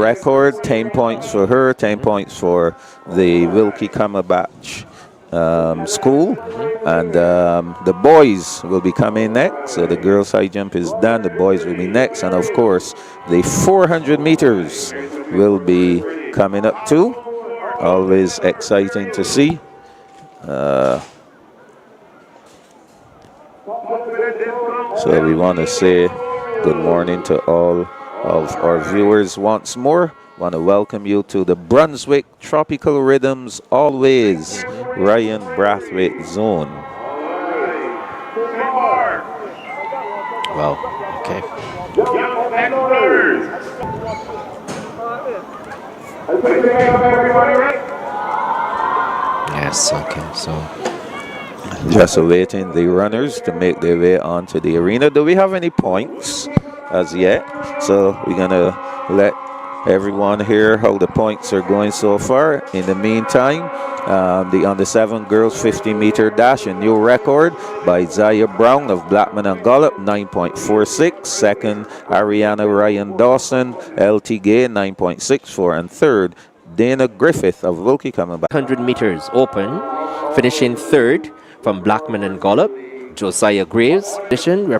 record. 10 points for her, 10 points for the Wilkie Cumberbatch school. And the boys will be coming next. So the girls' high jump is done. The boys will be next. And of course, the 400 meters will be coming up too. Always exciting to see. So we want to say good morning to all of our viewers once more. Want to welcome you to the Brunswick Tropical Rhythms Always Ryan Brathwaite Zone. Well, okay. Yes, okay, so just awaiting the runners to make their way onto the arena. Do we have any points as yet? So we're going to let everyone hear how the points are going so far. In the meantime, the under-7 girls 50-meter dash, a new record by Zaya Brown of Blackman and Gollop, 9.46. Second, Ariana Ryan Dawson, LT Gay, 9.64. And third, Dana Griffith of Wilkie Cumberbatch. 100 meters open, finishing third from Blackman and Gollop. Josiah Graves,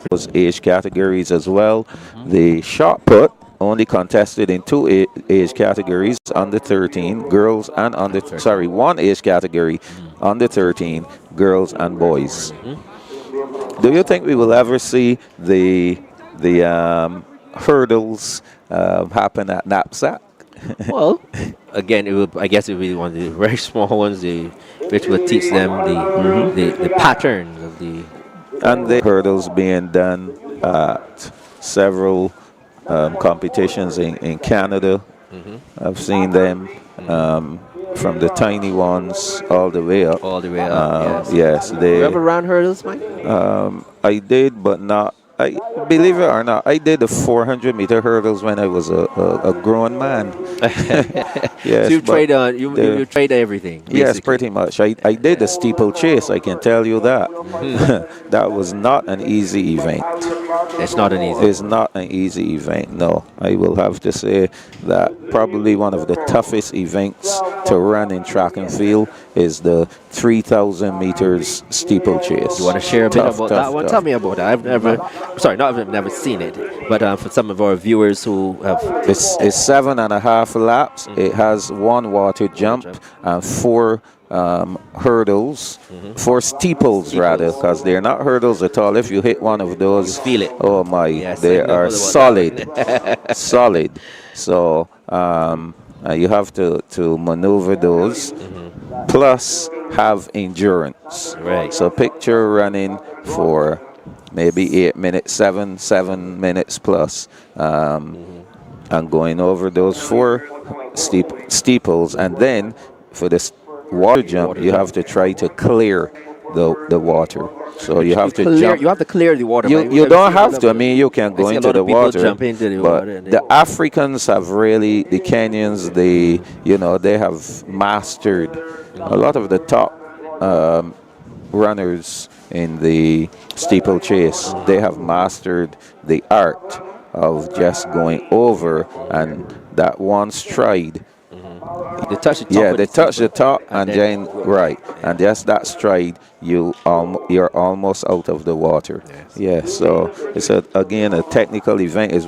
those age categories as well. The shot put only contested in two age categories, under 13 girls and one age category, under 13 girls and boys. Do you think we will ever see the hurdles happen at NAPSAC? Well, again, I guess it will be one of the very small ones, which will teach them the patterns of the. And the hurdles being done at several competitions in Canada. I've seen them from the tiny ones all the way up. All the way up, yes. They, you ever ran hurdles, Mike? I did, but not. I believe it or not, I did the 400-meter hurdles when I was a grown man. Yes, so you tried everything. Basically. Yes, pretty much. I did the steeplechase. I can tell you that. That was not an easy event. It's not an easy. It's not an easy event. No, I will have to say that probably one of the toughest events to run in track and field is the 3,000 meters steeplechase. You want to share a bit about that one? Tell me about that. I've never seen it, but for some of our viewers who have, it's 7.5 laps. It has one water jump and four hurdles, four steeples rather, because they're not hurdles at all. If you hit one of those, you feel it. Oh my, yes, they are solid, solid. So you have to maneuver those, plus have endurance. Right. So picture running for maybe 8 minutes, seven minutes plus, and going over those four steeples, and then for the water jump, you have to try to clear the water. So you have to jump. You have to clear the water. You don't have to. I mean, you can go into the water. Jump into the water. But the Africans have really, the Kenyans, they have mastered a lot of the top runners in the steeplechase. They have mastered the art of just going over, and that one stride. They touch the top. Yeah, they touch the top, and then right, and just that stride, you're almost out of the water. Yes. Yeah, so it's again a technical event. Is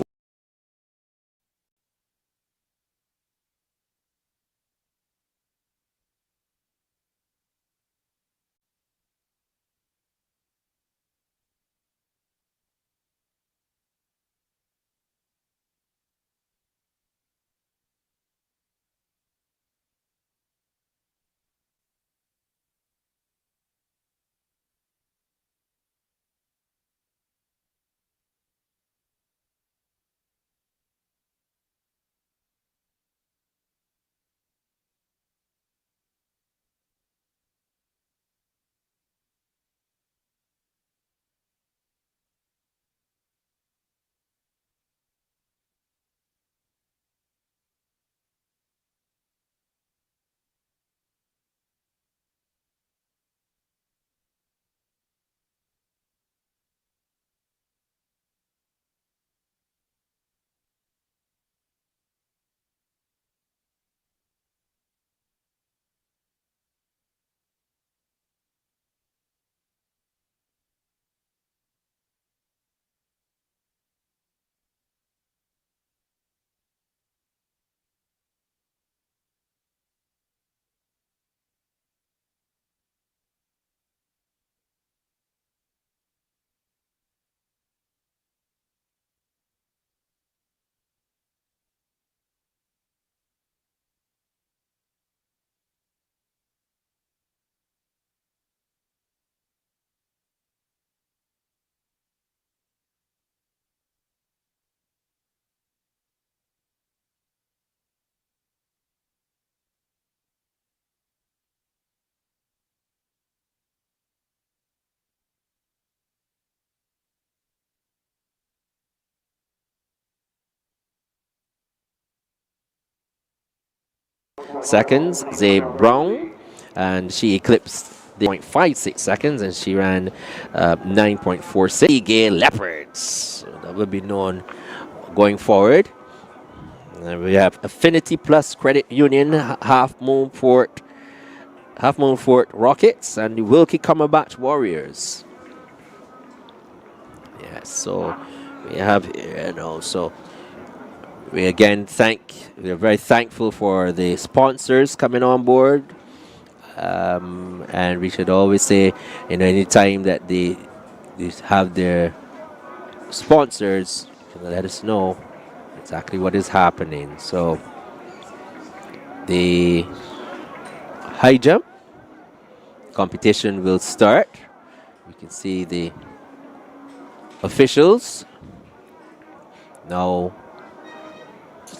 seconds. Zay Brown, and she eclipsed the 0.56 seconds, and she ran 9.46. Gay Leopards. So that will be known going forward. And we have Affinity Plus Credit Union, Half Moon Fort Rockets, and the Wilkie Cumberbatch Warriors. Yeah, so we have, so we're very thankful for the sponsors coming on board. And we should always say, anytime that they have their sponsors, let us know exactly what is happening. So the high jump competition will start. We can see the officials now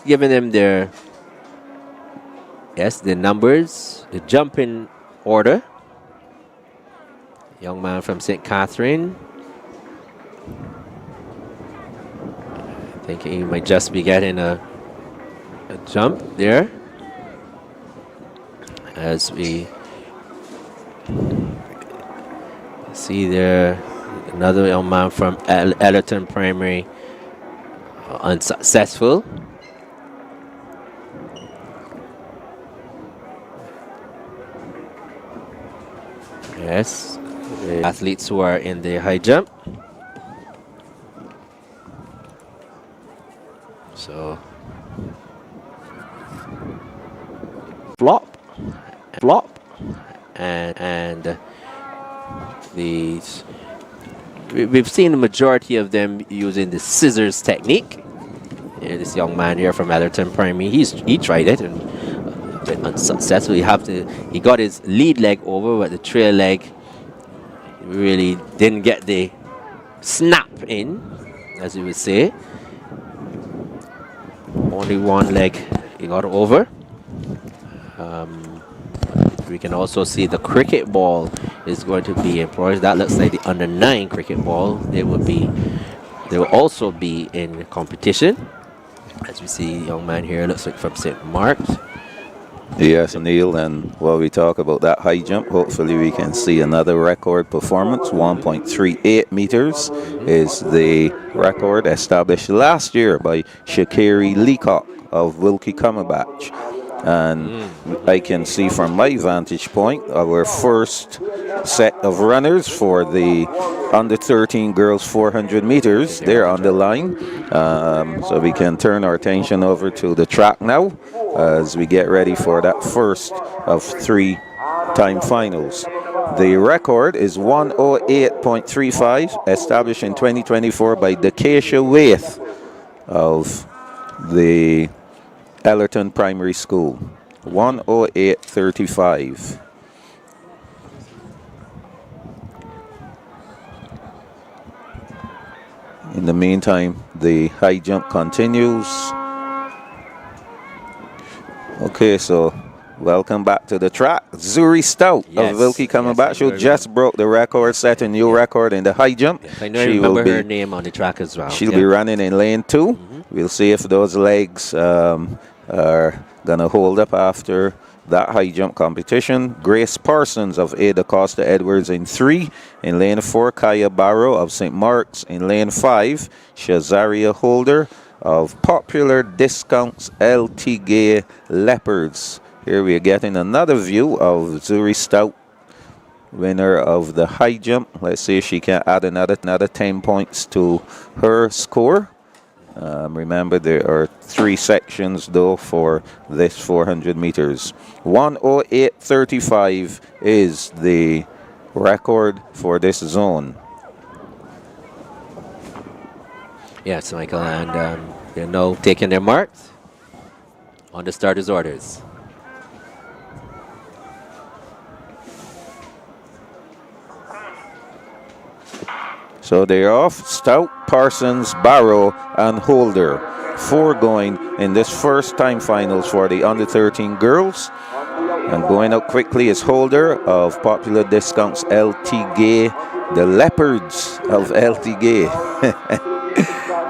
giving them their numbers, the jumping order. Young man from St. Catherine. I think he might just be getting a jump there. As we see there, another young man from Ellerton Primary, unsuccessful. Yes, the athletes who are in the high jump. So, flop, and these we've seen the majority of them using the scissors technique. Yeah, this young man here from Ellerton Primary, he tried it and been unsuccessful. He got his lead leg over, but the trail leg really didn't get the snap in, as you would say. Only one leg he got over. We can also see the cricket ball is going to be employed. That looks like the under-9 cricket ball. They will also be in competition. As we see, young man here looks like from St. Mark's. Yes, Neil, and while we talk about that high jump, hopefully we can see another record performance. 1.38 meters is the record established last year by Shakiri Leacock of Wilkie Cumberbatch. And I can see from my vantage point our first set of runners for the under 13 girls 400 meters. They're on the line. So we can turn our attention over to the track now as we get ready for that first of 3 time finals. The record is 108.35, established in 2024 by Dakeisha Waith of the Ellerton Primary School. 108.35. In the meantime, the high jump continues. Okay, so welcome back to the track. Zuri Stout of Wilkie Cumberbatch, who just broke the record, set a new record in the high jump. Yes, I know. I remember her name on the track as well. She'll be running in lane 2. We'll see if those legs are going to hold up after that high jump competition. Grace Parsons of Ada Costa Edwards in 3. In lane 4, Kaya Barrow of St. Mark's. In lane 5, Shazaria Holder of Popular Discounts LT Leopards. Here we are getting another view of Zuri Stout, winner of the high jump. Let's see if she can add another 10 points to her score. Remember, there are 3 sections though for this 400 meters. 108.35 is the record for this zone. Yes, Michael, and they're now taking their marks on the starters' orders. So they're off. Stout, Parsons, Barrow, and Holder. 4 going in this first time finals for the under 13 girls. And going out quickly is Holder of Popular Discounts LT Gay, the Leopards of LT Gay.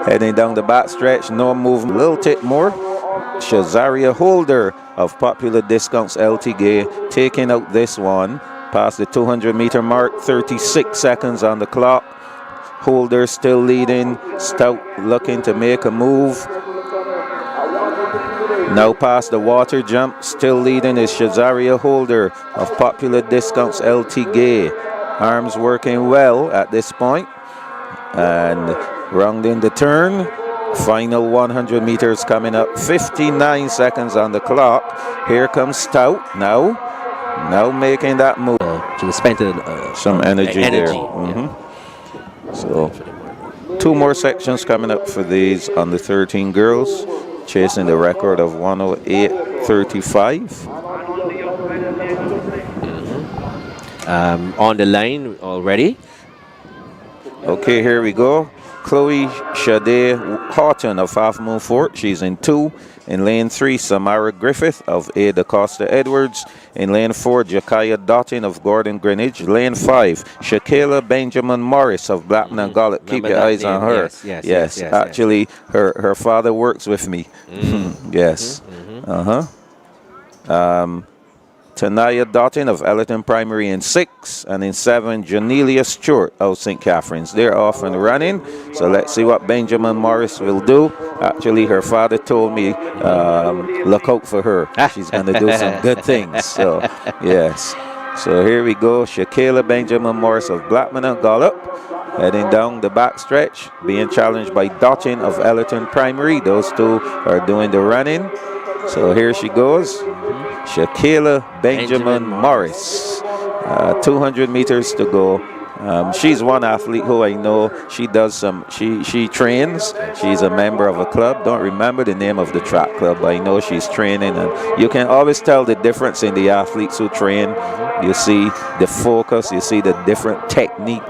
Heading down the back stretch, no movement, a little bit more. Shazaria Holder of Popular Discounts LTG taking out this one past the 200-meter mark. 36 seconds on the clock. Holder still leading. Stout looking to make a move. Now past the water jump, still leading is Shazaria Holder of Popular Discounts LTG. Arms working well at this point. And rounding the turn, final 100 meters coming up. 59 seconds on the clock. Here comes Stout now making that move. She was spent some energy there. Yeah. So 2 more sections coming up for these on the 13 girls, chasing the record of 108.35. On the line already. Okay, here we go. Chloe Shade Houghton of Half Moon Fort. She's in 2. In lane 3, Samara Griffith of Ada Costa Edwards. In lane 4, Jakaya Dottin of Gordon Greenwich. Lane 5, Shakayla Benjamin Morris of Blackman and Gollop. Keep your eyes on her. Yes. Actually, her father works with me. Yes. Tanaya Dottin of Ellerton Primary in 6, and in 7, Janelia Stewart of St. Catherine's. They're off and running, so let's see what Benjamin Morris will do. Actually, her father told me, look out for her. She's going to do some good things. So, yes. So here we go. Shakayla Benjamin Morris of Blackman and Gollop, heading down the backstretch, being challenged by Dottin of Ellerton Primary. Those two are doing the running. So here she goes. Shakayla Benjamin Morris. 200 meters to go. She's one athlete who I know. She does she trains. She's a member of a club. Don't remember the name of the track club, but I know she's training, and you can always tell the difference in the athletes who train. You see the focus, you see the different technique.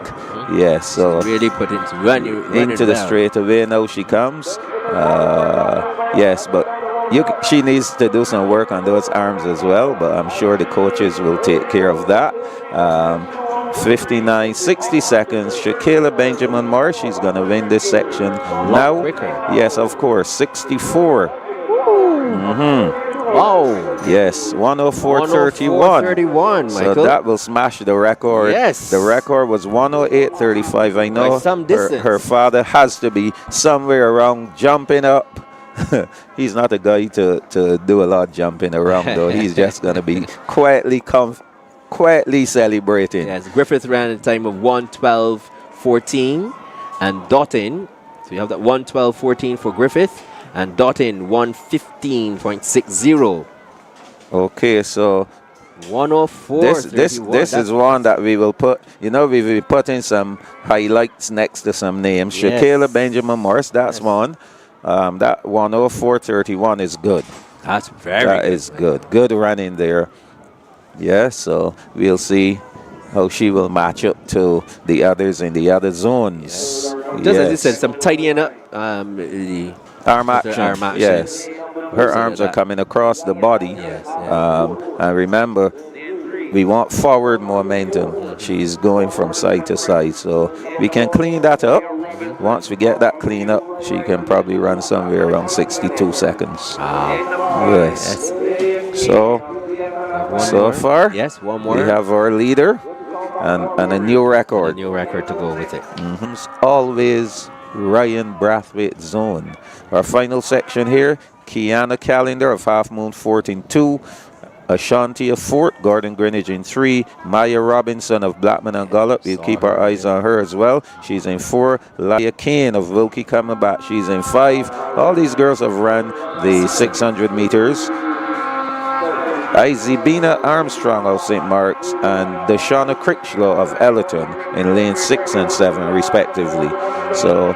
Yes, so really put into running into the straightaway. Now she comes. Yes, but she needs to do some work on those arms as well, but I'm sure the coaches will take care of that. 60 seconds. Shakayla Benjamin Morris, she's going to win this section now. Quicker. Yes, of course. 64. Wow. Yes, 104.31. 104.31, so Michael. that will smash the record. Yes. The record was 108.35. I know by some distance. Her father has to be somewhere around jumping up. He's not a guy to do a lot of jumping around, though. He's just going to be quietly celebrating. Yes, Griffith ran a time of 1:12.14, and Dottin, so you have that 1:12.14 for Griffith, and Dottin 1:15.60. Okay, so 104. This is one that we will put. You know, we will put in some highlights next to some names. Yes. Shakayla Benjamin Morris, that's one. That 104.31 is good. That's very That good. is good. Good running there. Yeah, so we'll see how she will match up to the others in the other zones. Just as you said, some tidying up. The arm action. Yes. Her arms are coming across the body. Yes, and remember, we want forward momentum. She's going from side to side. So we can clean that up. Once we get that clean up, she can probably run somewhere around 62 seconds. Yes. So far, yes, one more. We have our leader and a new record. A new record to go with it. It's always Ryan Brathwaite zone. Our final section here, Kiana Calendar of Half Moon Fort in 2. Ashanti of Fort, Gordon Greenwich in 3. Maya Robinson of Blackman and Gollop. We'll keep our eyes on her as well. She's in 4. Laia Kane of Wilkie Camelback. She's in 5. All these girls have run the 600 meters. Izebina Armstrong of St. Mark's and Deshauna Critchlow of Ellerton in lane 6 and 7 respectively. So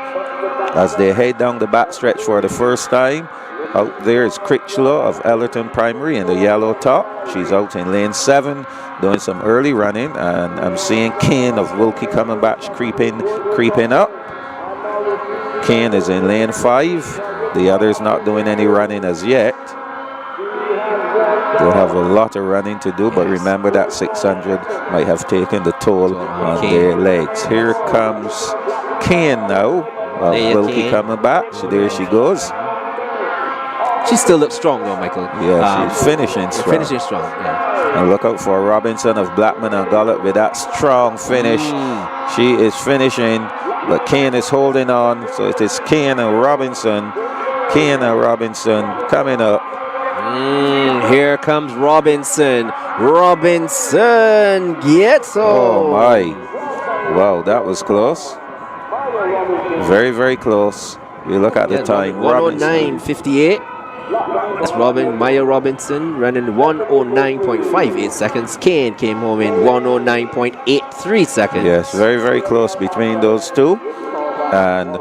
as they head down the backstretch for the first time, out there is Critchlow of Ellerton Primary in the yellow top. She's out in lane 7 doing some early running, and I'm seeing Kane of Wilkie Camelback creeping up. Kane is in lane 5. The others not doing any running as yet. They have a lot of running to do, but remember that 600 might have taken the toll on their legs. Here comes Kane now of Wilkie Camelback. So there she goes. She still looks strong though, Michael. Yeah, she's finishing strong. Finishing strong, yeah. And look out for Robinson of Blackman and Gollop with that strong finish. She is finishing, but Kane is holding on. So it is Kane and Robinson. Kane and Robinson coming up. Here comes Robinson. Robinson gets home. Oh my. Wow, that was close. Very, very close. You look at the time. 109.58. That's Maya Robinson running 109.58 seconds. Kane came home in 109.83 seconds. Yes, very, very close between those two. And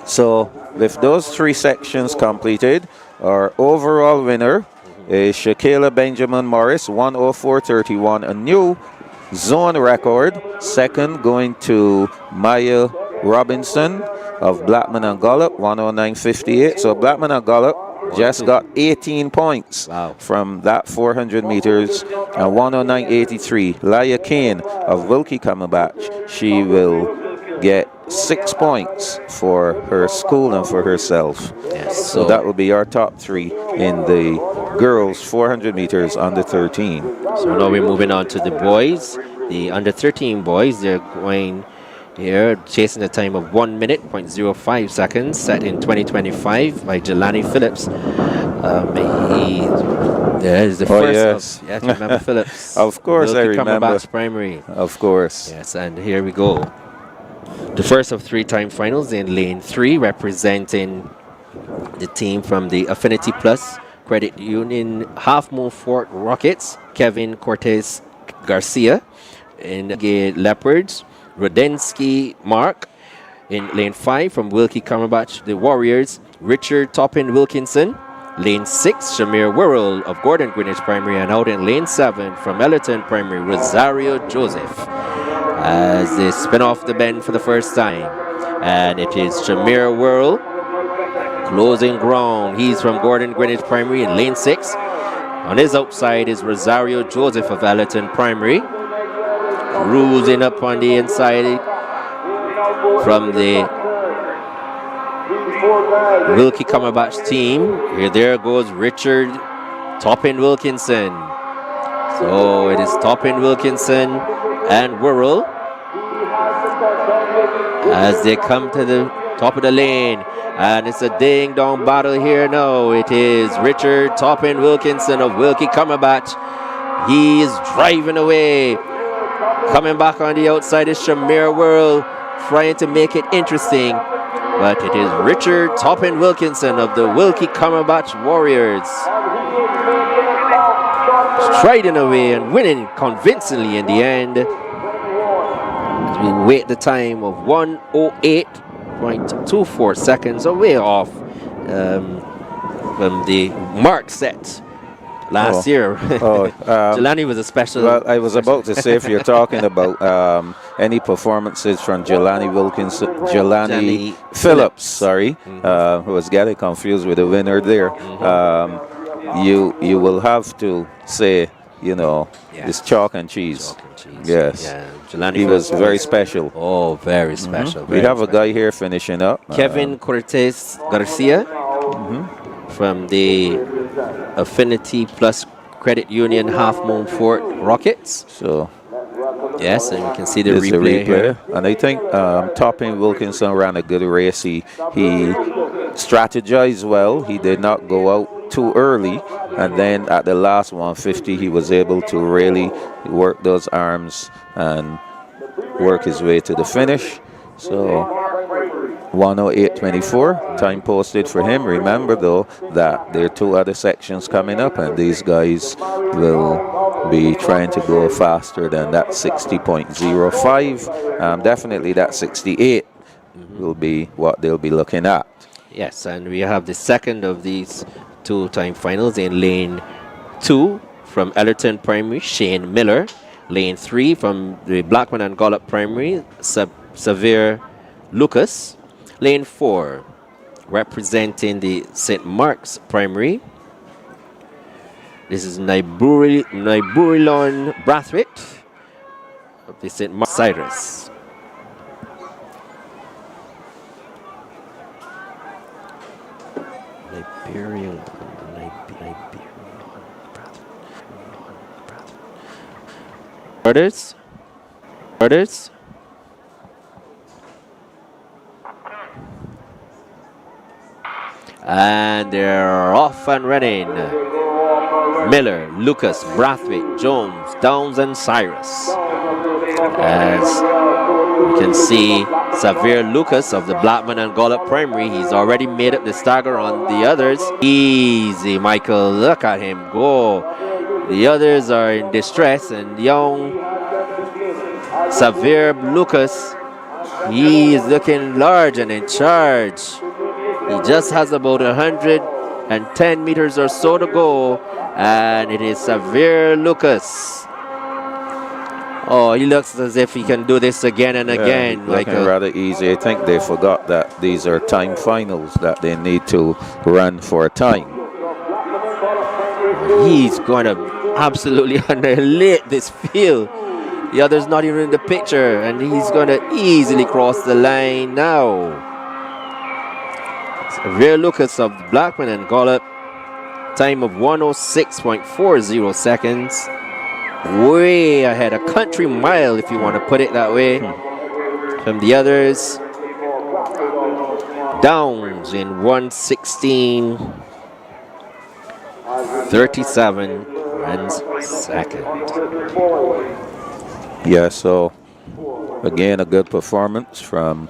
so with those 3 sections completed, our overall winner is Shakayla Benjamin Morris, 104.31, a new zone record. Second going to Maya Robinson of Blackman and Gollop, 109.58. So Blackman and Gollop just got 18 points from that 400 meters and 109.83. Laya Kane of Wilkie Cumberbatch, she will get 6 points for her school and for herself. Yes, so that will be our top 3 in the girls 400 meters under 13. So now we're moving on to the boys. The under 13 boys, they're going here, chasing a time of 1 minute, 0.05 seconds, set in 2025 by Jelani Phillips. There is the first. Yes, remember Phillips. Of course, I remember. Primary. Of course. Yes, and here we go. The first of 3-time finals in lane 3, representing the team from the Affinity Plus Credit Union Half Moon Fort Rockets, Kevin Cortez Garcia. In the Leopards, Rodensky Mark. In lane 5 from Wilkie Cumberbatch, the Warriors, Richard Toppin Wilkinson. Lane 6, Shamir Worrell of Gordon Greenwich Primary. And out in lane 7 from Ellerton Primary, Rosario Joseph, as they spin off the bend for the first time. And it is Shamir Worrell closing ground. He's from Gordon Greenwich Primary in lane 6. On his outside is Rosario Joseph of Ellerton Primary, cruising up on the inside from the Wilkie Cumberbatch team. Here there goes Richard Toppin Wilkinson. So it is Toppin Wilkinson and Worrell as they come to the top of the lane. And it's a ding-dong battle here now. It is Richard Toppin Wilkinson of Wilkie Cumberbatch. He is driving away. Coming back on the outside is Shamir Worrell, trying to make it interesting. But it is Richard Toppin Wilkinson of the Wilkie Cumberbatch Warriors, striding away and winning convincingly in the end. We wait the time of 1:08.24 seconds, away off from the mark set last year. Jelani was a special. Well, I was about to say, if you're talking about any performances from Jelani Phillips, sorry, who was getting confused with the winner there. You will have to say, you know, it's chalk and cheese. Yes. Yeah. He was very special. Oh, very special. We have a guy here finishing up. Kevin Cortez Garcia from the Affinity Plus Credit Union Half Moon Fort Rockets. So, yes, and you can see the replay here. And I think Toppin Wilkinson ran a good race. He strategized well. He did not go out too early, and then at the last 150 he was able to really work those arms and work his way to the finish. So 1:08.24 time posted for him. Remember though that there are 2 other sections coming up, and these guys will be trying to go faster than that 60.05. Definitely that 68 will be what they'll be looking at. Yes, and we have the second of these 2-time finals in lane 2 from Ellerton Primary, Shane Miller. Lane 3 from the Blackman and Gollop Primary, Xavier Lucas. Lane 4 representing the St. Mark's Primary. This is Naiburilon Brathwaite of the St. Mark's Cyrus. Liberian. Orders. Orders. And they're off and running. Miller, Lucas, Brathwaite, Jones, Downs, and Cyrus. As you can see, Xavier Lucas of the Blackman and Gollop Primary, he's already made up the stagger on the others. Easy, Michael, look at him go. The others are in distress, and young Xavier Lucas, he is looking large and in charge. He just has about 110 meters or so to go, and it is Xavier Lucas. Oh, he looks as if he can do this again and again. Looking rather easy. I think they forgot that these are time finals, that they need to run for a time. He's going to absolutely annihilate this field. The other's not even in the picture, and he's going to easily cross the line now. Xavier Lucas of Blackman and Gollop, time of 106.40 seconds. Way ahead, a country mile if you want to put it that way, from the others. Downs in 1:16.37 runs second. Yeah, so again, a good performance from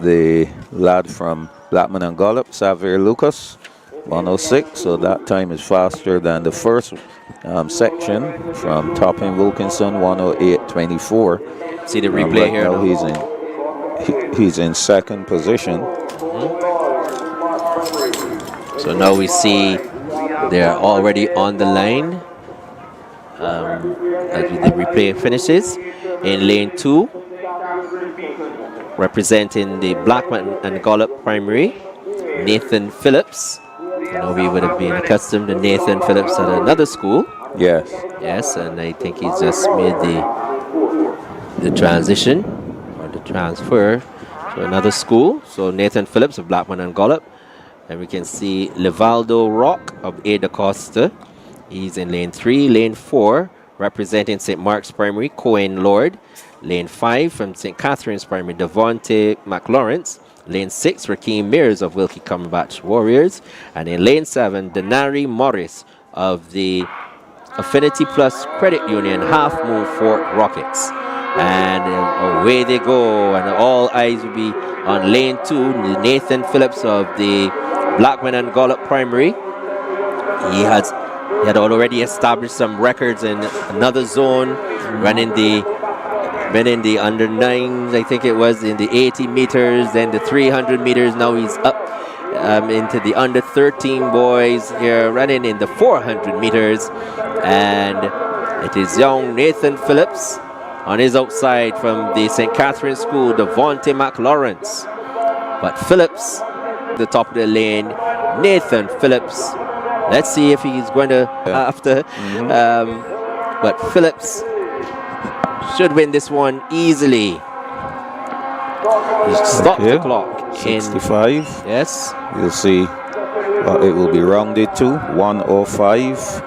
the lad from Blackman and Gollop, Xavier Lucas, 106. So that time is faster than the first section from Topping Wilkinson, 108.24. See the replay here. Now he's in second position. So now we see they're already on the line as the replay finishes. In lane 2, representing the Blackman and Gollop Primary, Nathan Phillips. You know, we would have been accustomed to Nathan Phillips at another school. Yes. Yes, and I think he's just made the transition or the transfer to another school. So Nathan Phillips of Blackman and Gollop. And we can see Levaldo Rock of Ada Costa. He's in lane 3. Lane 4, representing St. Mark's Primary, Cohen Lord. Lane 5 from St. Catherine's Primary, Devontae McLawrence. Lane 6, Rakeem Mears of Wilkie Cumberbatch Warriors. And in lane 7, Denari Morris of the Affinity Plus Credit Union Half Moon Fort Rockets. And away they go, and all eyes will be on lane 2, Nathan Phillips of the Blackman and Gollop Primary. He had already established some records in another zone, running the under 9s, I think it was, in the 80 meters, then the 300 meters. Now he's up into the under 13 boys here, running in the 400 meters. And it is young Nathan Phillips on his outside from the St. Catherine School, Devontae McLawrence. But Phillips, the top of the lane, Nathan Phillips. Let's see if he's going to have to. But Phillips should win this one easily. He stopped the clock. 65. Yes. You'll see it will be rounded to 105.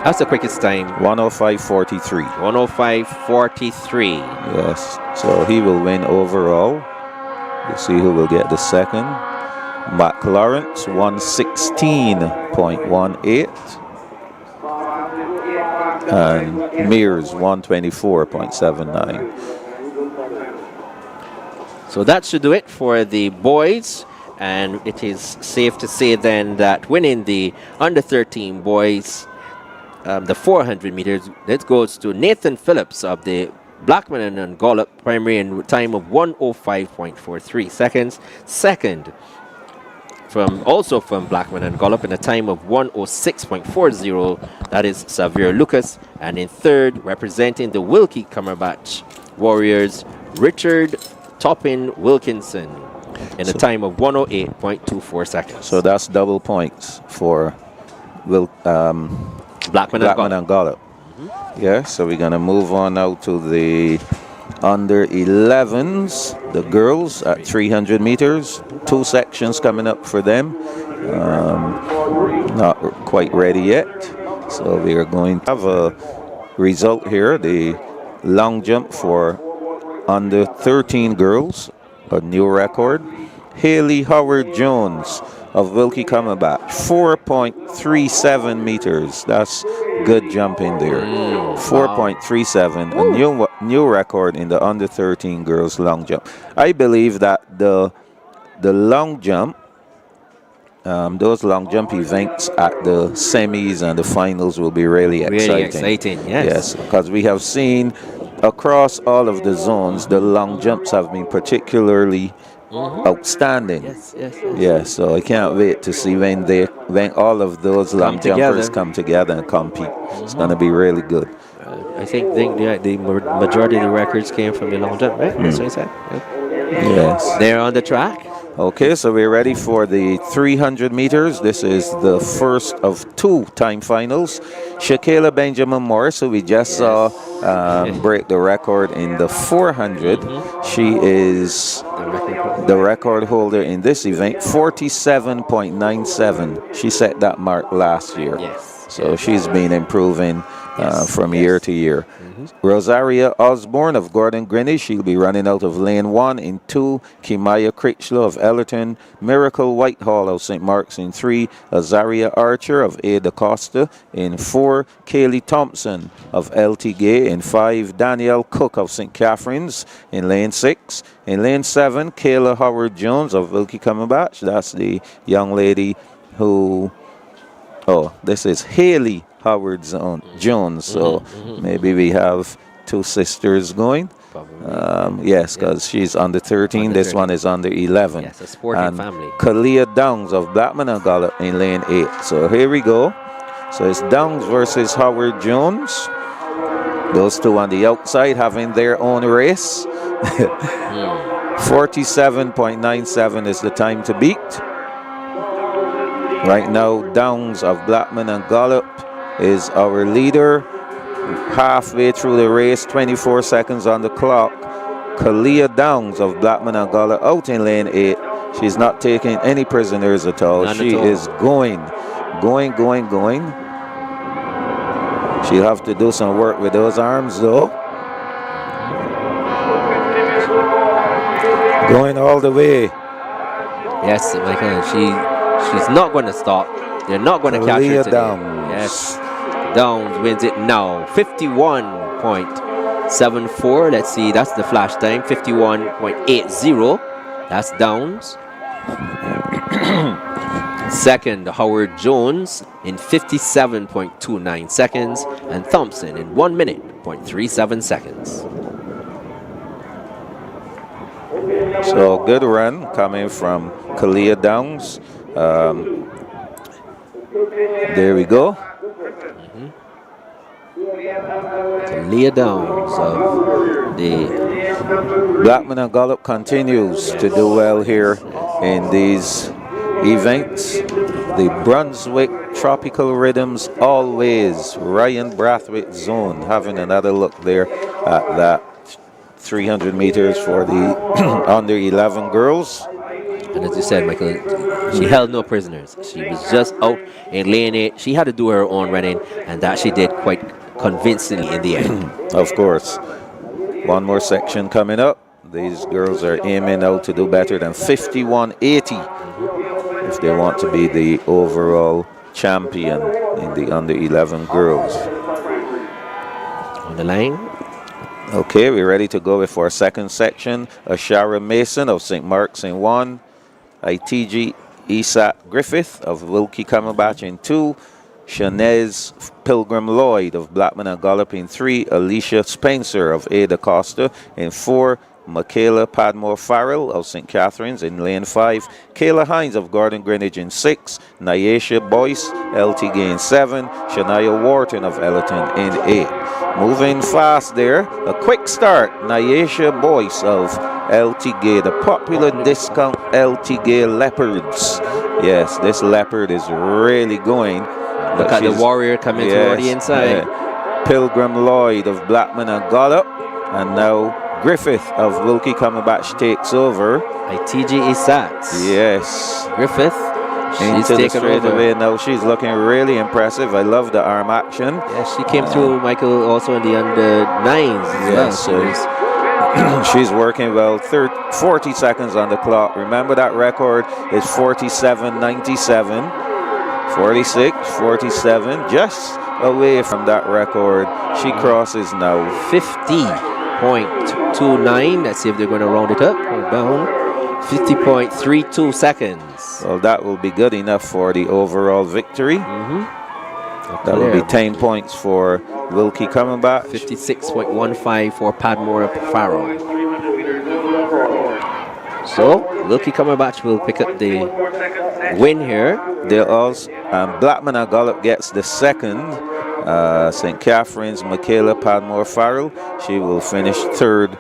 That's the quickest time. 105.43. 105.43. Yes. So he will win overall. You'll see who will get the second. McLawrence, 116.18. And Mears, 124.79. So that should do it for the boys. And it is safe to say then that winning the under 13 boys, the 400 meters, that goes to Nathan Phillips of the Blackman and Gollop Primary in time of 105.43 seconds. Second, also from Blackman and Gollop in a time of 106.40, that is Xavier Lucas. And in third, representing the Wilkie Cumberbatch Warriors, Richard Toppin Wilkinson in a time of 108.24 seconds. So that's double points for Blackman and Gollop. Yeah, so we're going to move on now to the under 11s, the girls at 300 meters. 2 sections coming up for them. Not quite ready yet. So we are going to have a result here. The long jump for under 13 girls, a new record. Haley Howard Jones of Wilkie Cumberbatch, 4.37 meters. That's good jumping there. 4.37, a new record in the under 13 girls long jump. I believe that the long jump, those long jump events at the semis and the finals will be really exciting. Really exciting, yes. Yes, because we have seen across all of the zones, the long jumps have been particularly outstanding. Yes, so I can't wait to see when all of those long jumpers come together and compete. It's going to be really good. I think the majority of the records came from the long jump, right? That's what I said. Yes. They're on the track. Okay, so we're ready for the 300 meters. This is the first of 2 time finals. Shakayla Benjamin Morris, who we just saw break the record in the 400. She is the record holder in this event, 47.97. She set that mark last year. Yes. So she's been improving from year to year. Rosaria Osborne of Gordon Greenwich, she'll be running out of lane 1 in 2. Kimaya Critchlow of Ellerton. Miracle Whitehall of St. Mark's in 3. Azaria Archer of Ada Costa in 4. Kaylee Thompson of LT Gay in 5. Danielle Cook of St. Catherine's in lane 6. In lane 7, Kayla Howard Jones of Wilkie Cumberbatch. That's the young lady who... Oh, this is Haley Howard Jones, so maybe we have 2 sisters going. Yes, because she's under 13. This one is under 11. Yes, a sporting family. Kalia Downs of Blackman and Gallup in lane 8. So here we go. So it's Downs versus Howard Jones. Those 2 on the outside having their own race. 47.97 is the time to beat. Right now, Downs of Blackman and Gallup is our leader. Halfway through the race, 24 seconds on the clock. Kalia Downs of Blackman and Gallup out in lane 8. She's not taking any prisoners at all. She is going. She'll have to do some work with those arms though. Going all the way. Yes, Michael, she's not going to stop. They're not going to catch her today. Downs. Yes. Downs wins it now. 51.74. Let's see, that's the flash time. 51.80. That's Downs. Second, Howard Jones in 57.29 seconds. And Thompson in 1 minute, 0.37 seconds. So good run coming from Kalia Downs. There we go. Kalia Downs of the Blackman and Gallup continues to do well here in these events. The Brunswick Tropical Rhythms Always Ryan Brathwaite zone, having another look there at that 300 meters for the under 11 girls. And as you said, Michael, she held no prisoners. She was just out in lane 8. She had to do her own running, and that she did quite convincingly in the end. Of course. One more section coming up. These girls are aiming out to do better than 51.80 if they want to be the overall champion in the under 11 girls. On the line. Okay, we're ready to go with our second section. Ashara Mason of St. Mark's in 1. ITG Isaac Griffith of Wilkie Cumberbatch in 2. Shanez Pilgrim Lloyd of Blackman and Gallup in 3. Alicia Spencer of Ada Costa in 4. Michaela Padmore Farrell of St. Catherine's in lane 5. Kayla Hines of Gordon Greenwich in 6. Nyesha Boyce, LT in 7. Shania Wharton of Ellerton in 8. Moving fast there. A quick start. Nyesha Boyce of LT Gay, the popular discount LT Gay Leopards. Yes, this leopard is really going. Look at the warrior coming toward the inside. Pilgrim Lloyd of Blackman and Gallup. And now Griffith of Wilkie Cumberbatch takes over. ITG Isaacs. Yes. Griffith. She's into the taken over. straightaway now. She's looking really impressive. I love the arm action. Yeah, she came through, Michael, also in the under 9s as Yes, well. she's working well. 40 seconds on the clock. Remember that record is 47.97. 46, 47, just away from that record. She crosses now. 50.29. Let's see if they're going to round it up or down. 50.32 seconds. Well, that will be good enough for the overall victory. That will be 10 points for Wilkie Cumberbatch. 56.15 for Padmore Farrell. So, Wilkie Cumberbatch will pick up the win here. They'll also, Blackman and Gollop gets the second. St. Catherine's Michaela Padmore Farrell, she will finish third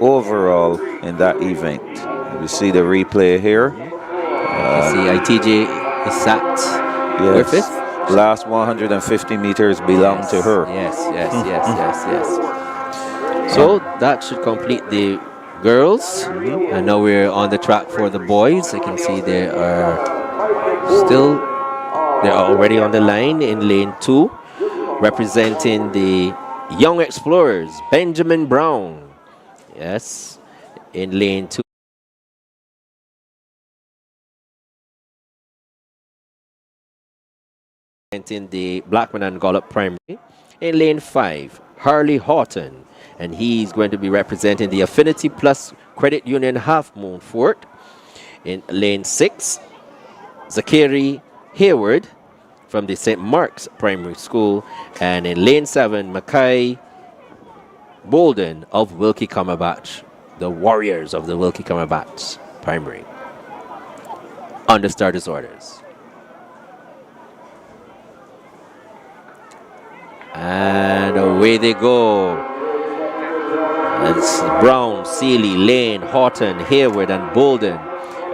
overall in that event. We see the replay here. You see ITJ is sat. Yes. Fifth. Last 150 meters belong to her. Yes. So that should complete the girls. And now we're on the track for the boys. You can see they're already on the line in lane 2, representing the Young Explorers, Benjamin Brown. Yes, in lane 2. In the Blackman and Gollop Primary. In lane 5, Harley Horton, and he's going to be representing the Affinity Plus Credit Union Half Moon Fort. In lane 6, Zachary Hayward from the St. Mark's Primary School, and in lane 7, Mackay Bolden of Wilkie Cumberbatch, the Warriors of the Wilkie Cumberbatch Primary. Under starters orders. And away they go. It's Brown, Seeley, Lane, Horton, Hayward, and Bolden.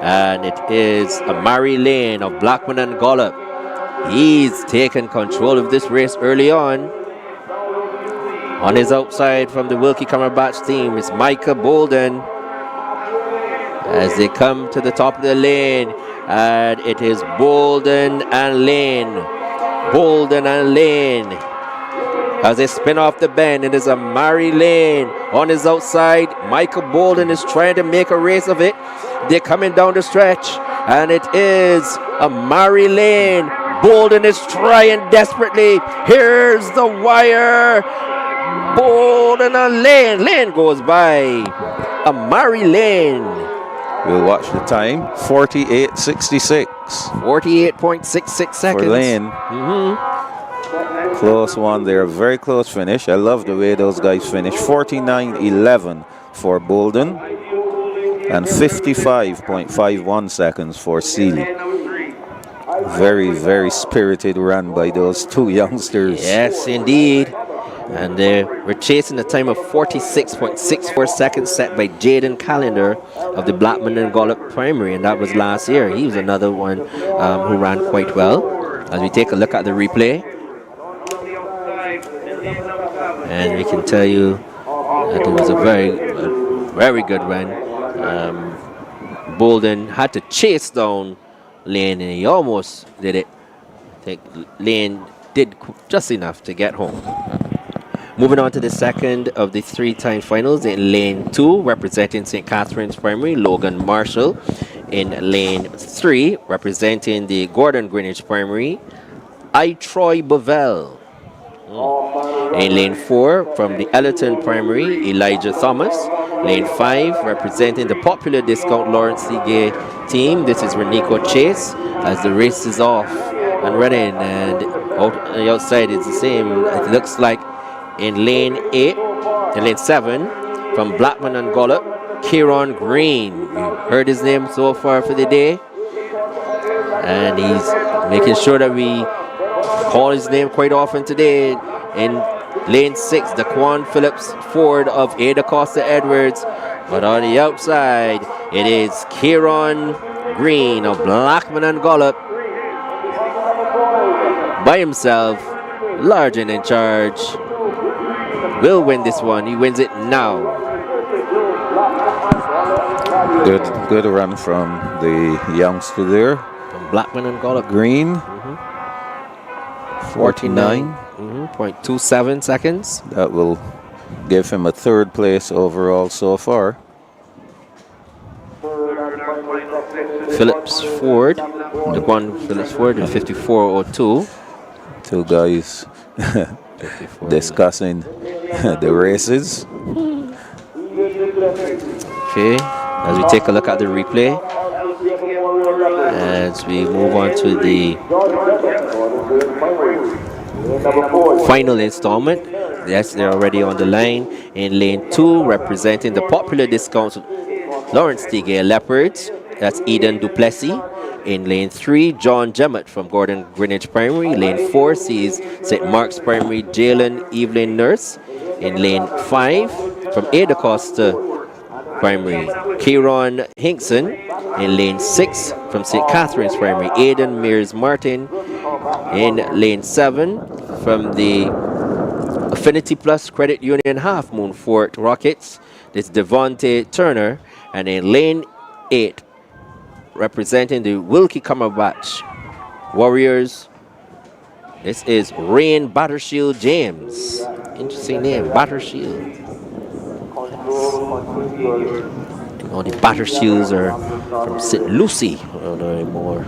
And it is Amari Lane of Blackman and Gollop. He's taken control of this race early on. On his outside from the Wilkie Cumberbatch team is Micah Bolden. As they come to the top of the lane. And it is Bolden and Lane. Bolden and Lane. As they spin off the bend, it is Amari Lane on his outside. Michael Bolden is trying to make a race of it. They're coming down the stretch, and it is Amari Lane. Bolden is trying desperately. Here's the wire. Bolden and Lane. Lane goes by. Amari Lane. We'll watch the time. 48.66. 48.66 seconds. For Lane. Close one there, very close finish. I love the way those guys finish. 49.11 for Bolden and 55.51 seconds for Seeley. Very, very spirited run by those two youngsters. Yes, indeed. And we're chasing a time of 46.64 seconds set by Jaden Callender of the Blackman and Gollop Primary, and that was last year. He was another one who ran quite well. As we take a look at the replay, and we can tell you that it was a very good run. Bolden had to chase down Lane, and he almost did it. I think Lane did just enough to get home. Moving on to the second of the 3-time finals in lane 2, representing St. Catherine's Primary, Logan Marshall. In lane 3, representing the Gordon Greenwich Primary, Troy Bovell. In lane 4, from the Ellerton Primary, Elijah Thomas. Lane 5, representing the popular Discount Lawrence Seagay team, this is Renico Chase, as the race is off and running, and out on the outside is the same. It looks like in lane 7, from Blackman and Gollop, Kieran Green. You heard his name so far for the day, and he's making sure that we call his name quite often today. In lane 6, Daquan Phillips Ford of Ada Costa Edwards. But on the outside, it is Kieran Green of Blackman and Gollop by himself, large and in charge. Will win this one. He wins it now. Good run from the youngster there. From Blackman and Gollop. Green, 49. 0.27 seconds. That will give him a third place overall so far. Phillips Ford, the one Phillips Ford in 54.02. Two guys 54. discussing the races. Okay, as we take a look at the replay, as we move on to the final installment. Yes, they're already on the line. In lane 2, representing the popular discounts Lawrence Tigay Leopards, that's Eden Duplessis. In lane 3, John Jemmett from Gordon Greenwich Primary. Lane 4 sees St. Mark's Primary, Jalen Evelyn Nurse. In lane 5, from Ada Costa Primary, Kieron Hinkson. In lane 6, from St. Catherine's Primary, Aidan Mears Martin. In lane 7, from the Affinity Plus Credit Union Half Moon Fort Rockets, it's Devontae Turner. And in lane 8, representing the Wilkie Cumberbatch Warriors, this is Rain Battershield James. Interesting name, Battershield. All the Battershields are from St. Lucie. I don't know anymore.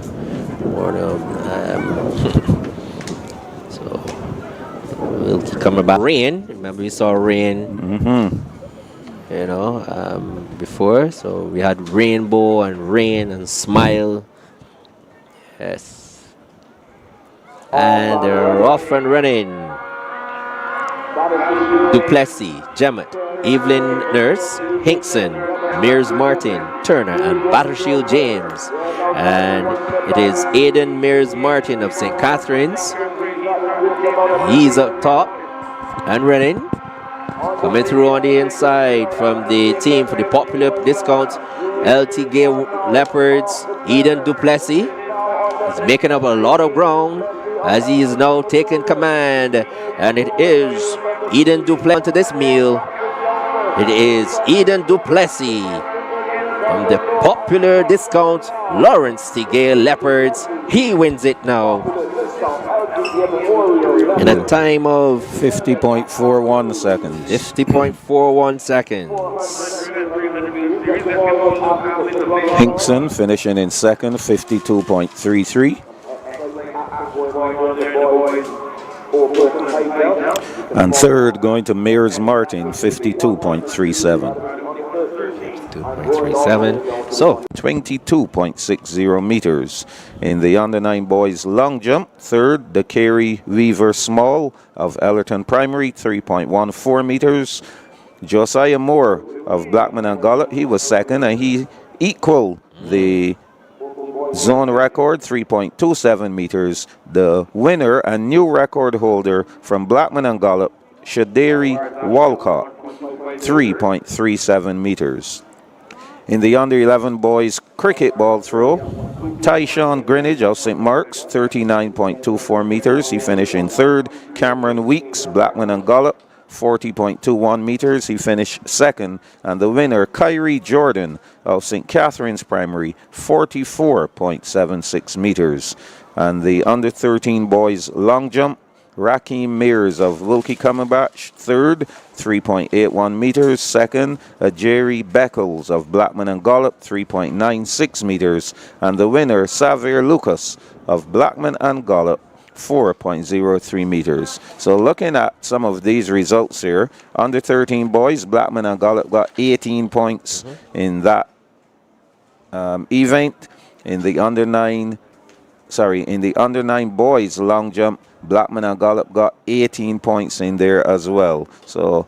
So Wilkie Cumberbatch. Rain. Remember we saw Rain. Before. So we had Rainbow and Rain and Smile. Yes. And they're off and running. Duplessis, Jemmett, Evelyn Nurse, Hinkson, Mears Martin, Turner, and Battershield James. And it is Aidan Mears Martin of St. Catherine's. He's up top and running. Coming through on the inside from the team for the popular discount LT Gay Leopards, Eden Duplessis. He's making up a lot of ground as he is now taking command. And it is Eden Duplessis to this meal. It is Eden Duplessis from the popular discount Lawrence Tigay Leopards. He wins it now in a time of 50.41 seconds. 50.41 seconds. Hinkson finishing in second, 52.33. And third going to Mears Martin, 52.37. 52.37. So 22.60 meters. In the under 9 boys long jump, third, the Carey Weaver Small of Ellerton Primary, 3.14 meters. Josiah Moore of Blackman and Gollop, he was second, and he equaled the zone record, 3.27 meters. The winner and new record holder from Blackman and Gollop, Shadari Walcott, 3.37 meters. In the under 11 boys cricket ball throw, Tyshawn Greenwich of St. Mark's, 39.24 meters. He finished in third. Cameron Weeks, Blackman and Gollop, 40.21 meters. He finished second. And the winner, Kyrie Jordan of St. Catherine's Primary, 44.76 meters. And the under 13 boys long jump, Rakeem Mears of Wilkie Cumberbatch, third, 3.81 meters. Second, Jerry Beckles of Blackman and Gollop, 3.96 meters. And the winner, Xavier Lucas of Blackman and Gollop, 4.03 meters. So looking at some of these results here, under 13 boys, Blackman and Gollop got 18 points in that event. In the under 9 boys long jump, Blackman and Gollop got 18 points in there as well. So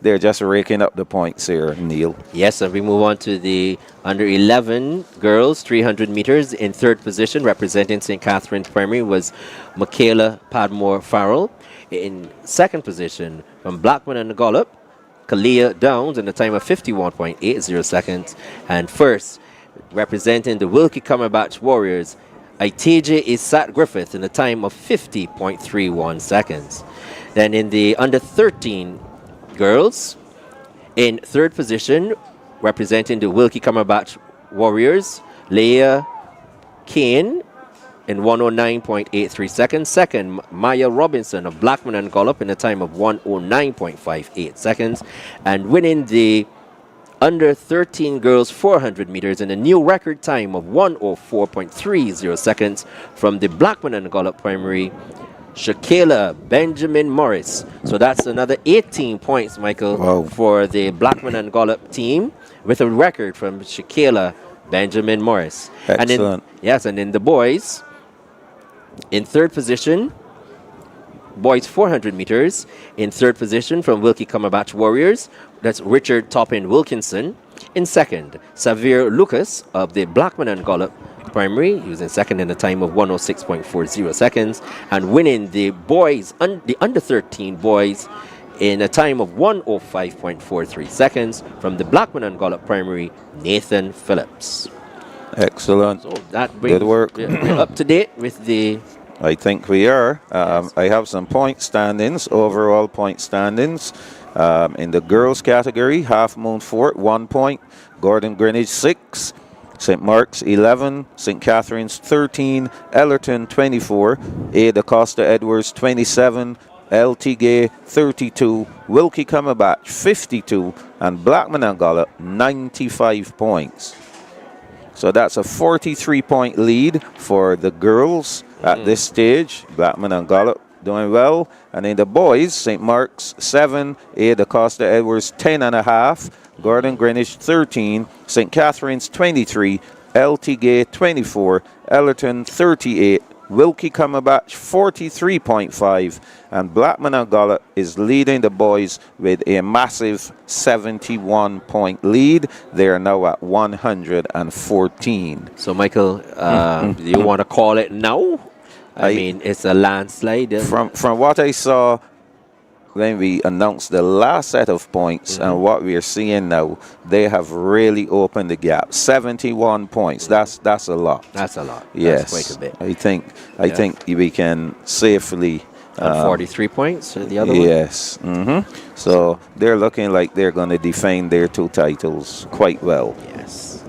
they're just raking up the points here, Neil. yes, and we move on to the under 11 girls, 300 meters. In third position, representing St. Catherine's Primary, was Michaela Padmore Farrell. In second position, from Blackman and Gollop, Kalia Downs in a time of 51.80 seconds. And first, representing the Wilkie Cumberbatch Warriors, Itaja Isat Griffith in a time of 50.31 seconds. Then in the under 13 girls, in third position, representing the Wilkie Cumberbatch Warriors, Leah Kane in 109.83 seconds. Second, Maya Robinson of Blackman and Gollop in a time of 109.58 seconds. And winning the under 13 girls 400 meters in a new record time of 104.30 seconds from the Blackman and Gollop Primary, Shakayla Benjamin Morris. So that's another 18 points, Michael, Wow. for the Blackman and Gollop team with a record from Shakayla Benjamin Morris. Excellent. And in the boys, in third position, boys 400 meters. In third position from Wilkie Cumberbatch Warriors, that's Richard Toppin Wilkinson. In second, Xavier Lucas of the Blackman and Gollop Primary. He was in second in a time of 106.40 seconds. And winning the boys, the under 13 boys, in a time of 105.43 seconds from the Blackman and Gollop Primary, Nathan Phillips. Excellent. So that brings Good work. we're up to date with the. I think we are. Yes. I have some point standings, overall point standings. In the girls category, Half Moon Fort, 1 point. Gordon Greenwich, 6. St. Mark's, 11. St. Catherine's, 13. Ellerton, 24. Ada Costa Edwards, 27. LT Gay, 32. Wilkie Cumberbatch, 52. And Blackman and Gollop, 95 points. So that's a 43-point lead for the girls at this stage. Blackman and Gollop doing well. And in the boys, St. Mark's 7, Ada Costa Edwards 10.5, Gordon Greenwich 13, St. Catherine's 23, LT Gay 24, Ellerton 38, Wilkie Cumberbatch 43.5, and Blackman and Gollop is leading the boys with a massive 71-point lead. They are now at 114. So, Michael, do you want to call it now? I mean, it's a landslide. From what I saw when we announced the last set of points and what we are seeing now, they have really opened the gap. 71 points. That's a lot. That's a lot. Yes, That's quite a bit. I think we can safely. And 43 points, the other one? Yes. So they're looking like they're going to defend their two titles quite well. Yes.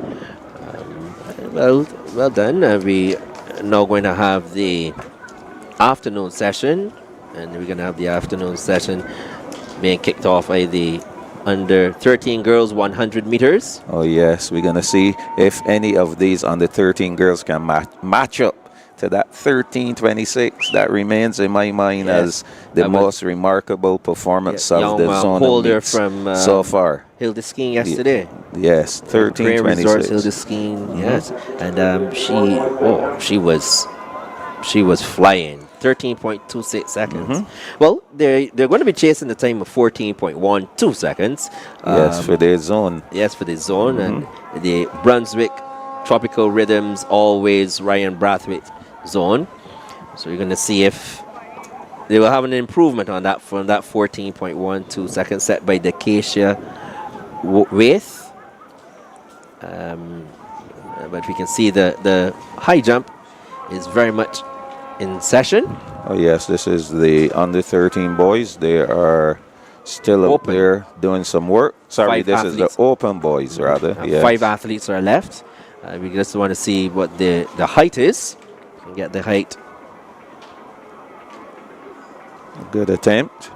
Well done. We are now going to have the afternoon session, and we're going to have the afternoon session being kicked off by the under 13 girls 100 meters. Oh yes, we're going to see if any of these under 13 girls can match up to that 13.26. That remains in my mind as the most remarkable performance of the zone holder from so far. Hilda Skiing yesterday. Yes, 13.26. Hilda Skiing, yes, and she was flying. 13.26 seconds. Well, they're going to be chasing the time of 14.12 seconds. Yes, for their zone. Yes, for the zone, and the Brunswick Tropical Rhythms Always Ryan Brathwaite zone. So you're going to see if they will have an improvement on that from that 14.12 seconds set by Decacia Waith. But we can see the high jump is very much in session. Oh yes, this is the under 13 boys. They are still up there doing some work. Sorry, this is the open boys rather. Yes. 5 athletes are left. We just want to see what the height is. And get the height. Good attempt.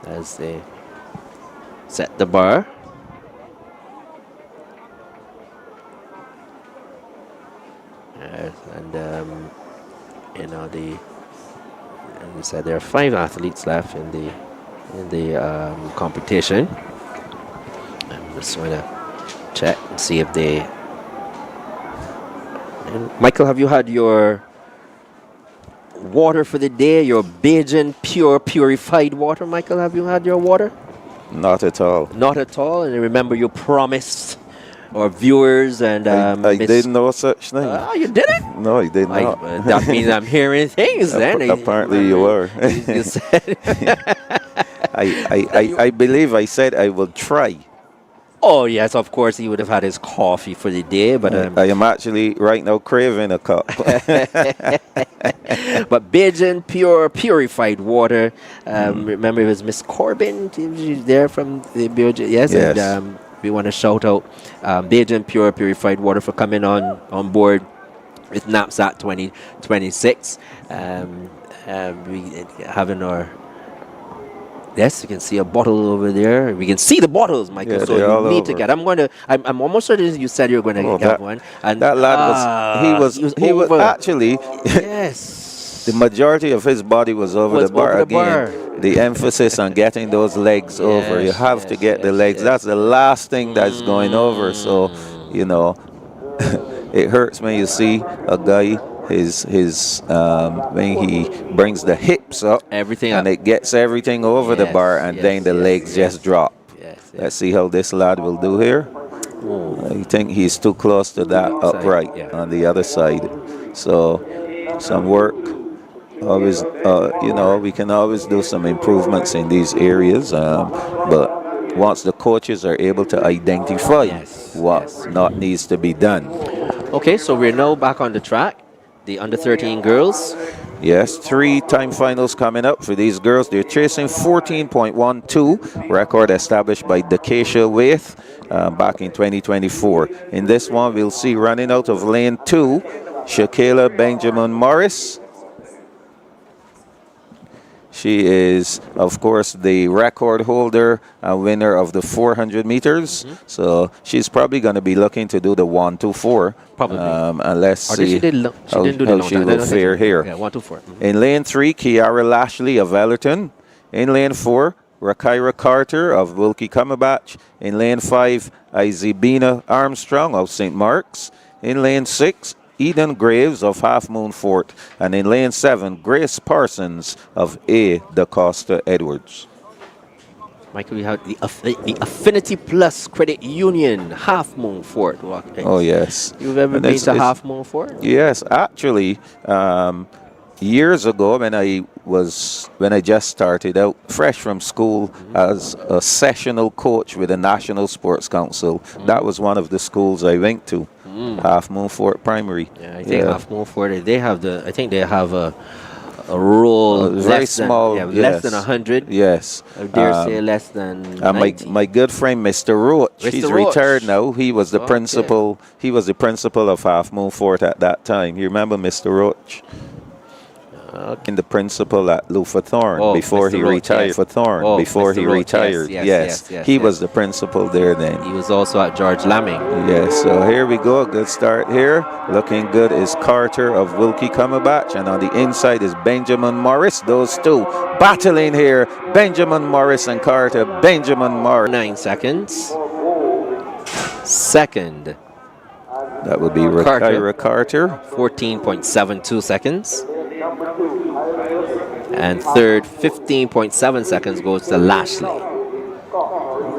As they set the bar. And you said there are 5 athletes left in the competition. I'm just going to check and see if they. And Michael, have you had your water for the day? Your Bajan purified water, Michael? Have you had your water? Not at all. Not at all. And remember, you promised our viewers and I didn't know such thing. You didn't? No, I did not. That means I'm hearing things then. Apparently you were. You said. I believe I said I will try. Oh yes, of course he would have had his coffee for the day, but I am actually right now craving a cup. But Bajan purified water. Remember, it was Miss Corbin. She was there from the Bajan. Yes. And, we want to shout out Bajan Pure Purified Water for coming on board with NAPSACbb 2026. We having our. Yes, you can see a bottle over there. We can see the bottles, Michael. Yeah, so they're all you need to over. get. I'm almost certain you said you were going to get one. And That lad was he was over. actually Yes. the majority of his body was over Was the bar. over the Again, bar. the emphasis on getting those legs over. You Yes, have to yes, get the yes, legs. yes. That's the last thing that's going over. So, you know, it hurts when you see a guy his when he brings the hips up Everything and up. it gets everything over the Yes, bar, and then the legs just drop. Yes, Let's see how this lad will do here. I think he's too close to that upright yeah. on the other side. So some work. Always, you know, we can always do some improvements in these areas. But once the coaches are able to identify what not needs to be done. Okay, so we're now back on the track. The under 13 girls. Yes, 3-time finals coming up for these girls. They're chasing 14.12, record established by Dakesha Waith back in 2024. In this one, we'll see running out of lane 2, Shakayla Benjamin Morris. She is, of course, the record holder and winner of the 400 meters. So she's probably going to be looking to do the 1-2-4. Probably. And let's see how she will fare here. Yeah, 1-2-4. In lane 3, Kiara Lashley of Ellerton. In lane 4, Rakaira Carter of Wilkie Cumberbatch. In lane 5, Izebina Armstrong of St. Mark's. In lane 6, Eden Graves of Half Moon Fort, and in lane 7, Grace Parsons of A. DaCosta Edwards. Michael, we have the Affinity Plus Credit Union Half Moon Fort. Oh, yes. You've ever been to Half Moon Fort? Yes, actually, years ago when I just started out fresh from school as a sessional coach with the National Sports Council, that was one of the schools I went to. Half Moon Fort Primary. Yeah, I think Half Moon Fort. They have a role very small, less than 100. Yes, I dare say less than 90. My good friend Mr. Roach, he's retired now. He was the principal. He was the principal of Half Moon Fort at that time. You remember Mr. Roach? And the principal at Lufa Thorn before he retired. For Thorn before he retired. Yes, he was the principal there then. He was also at George Lamming. Yes, so here we go. Good start here. Looking good is Carter of Wilkie Cumberbatch, and on the inside is Benjamin Morris. Those two battling here. Benjamin Morris and Carter. Benjamin Morris. 9 seconds. Second. That would be Rakaira Carter. 14.72 seconds. And third, 15.7 seconds goes to Lashley.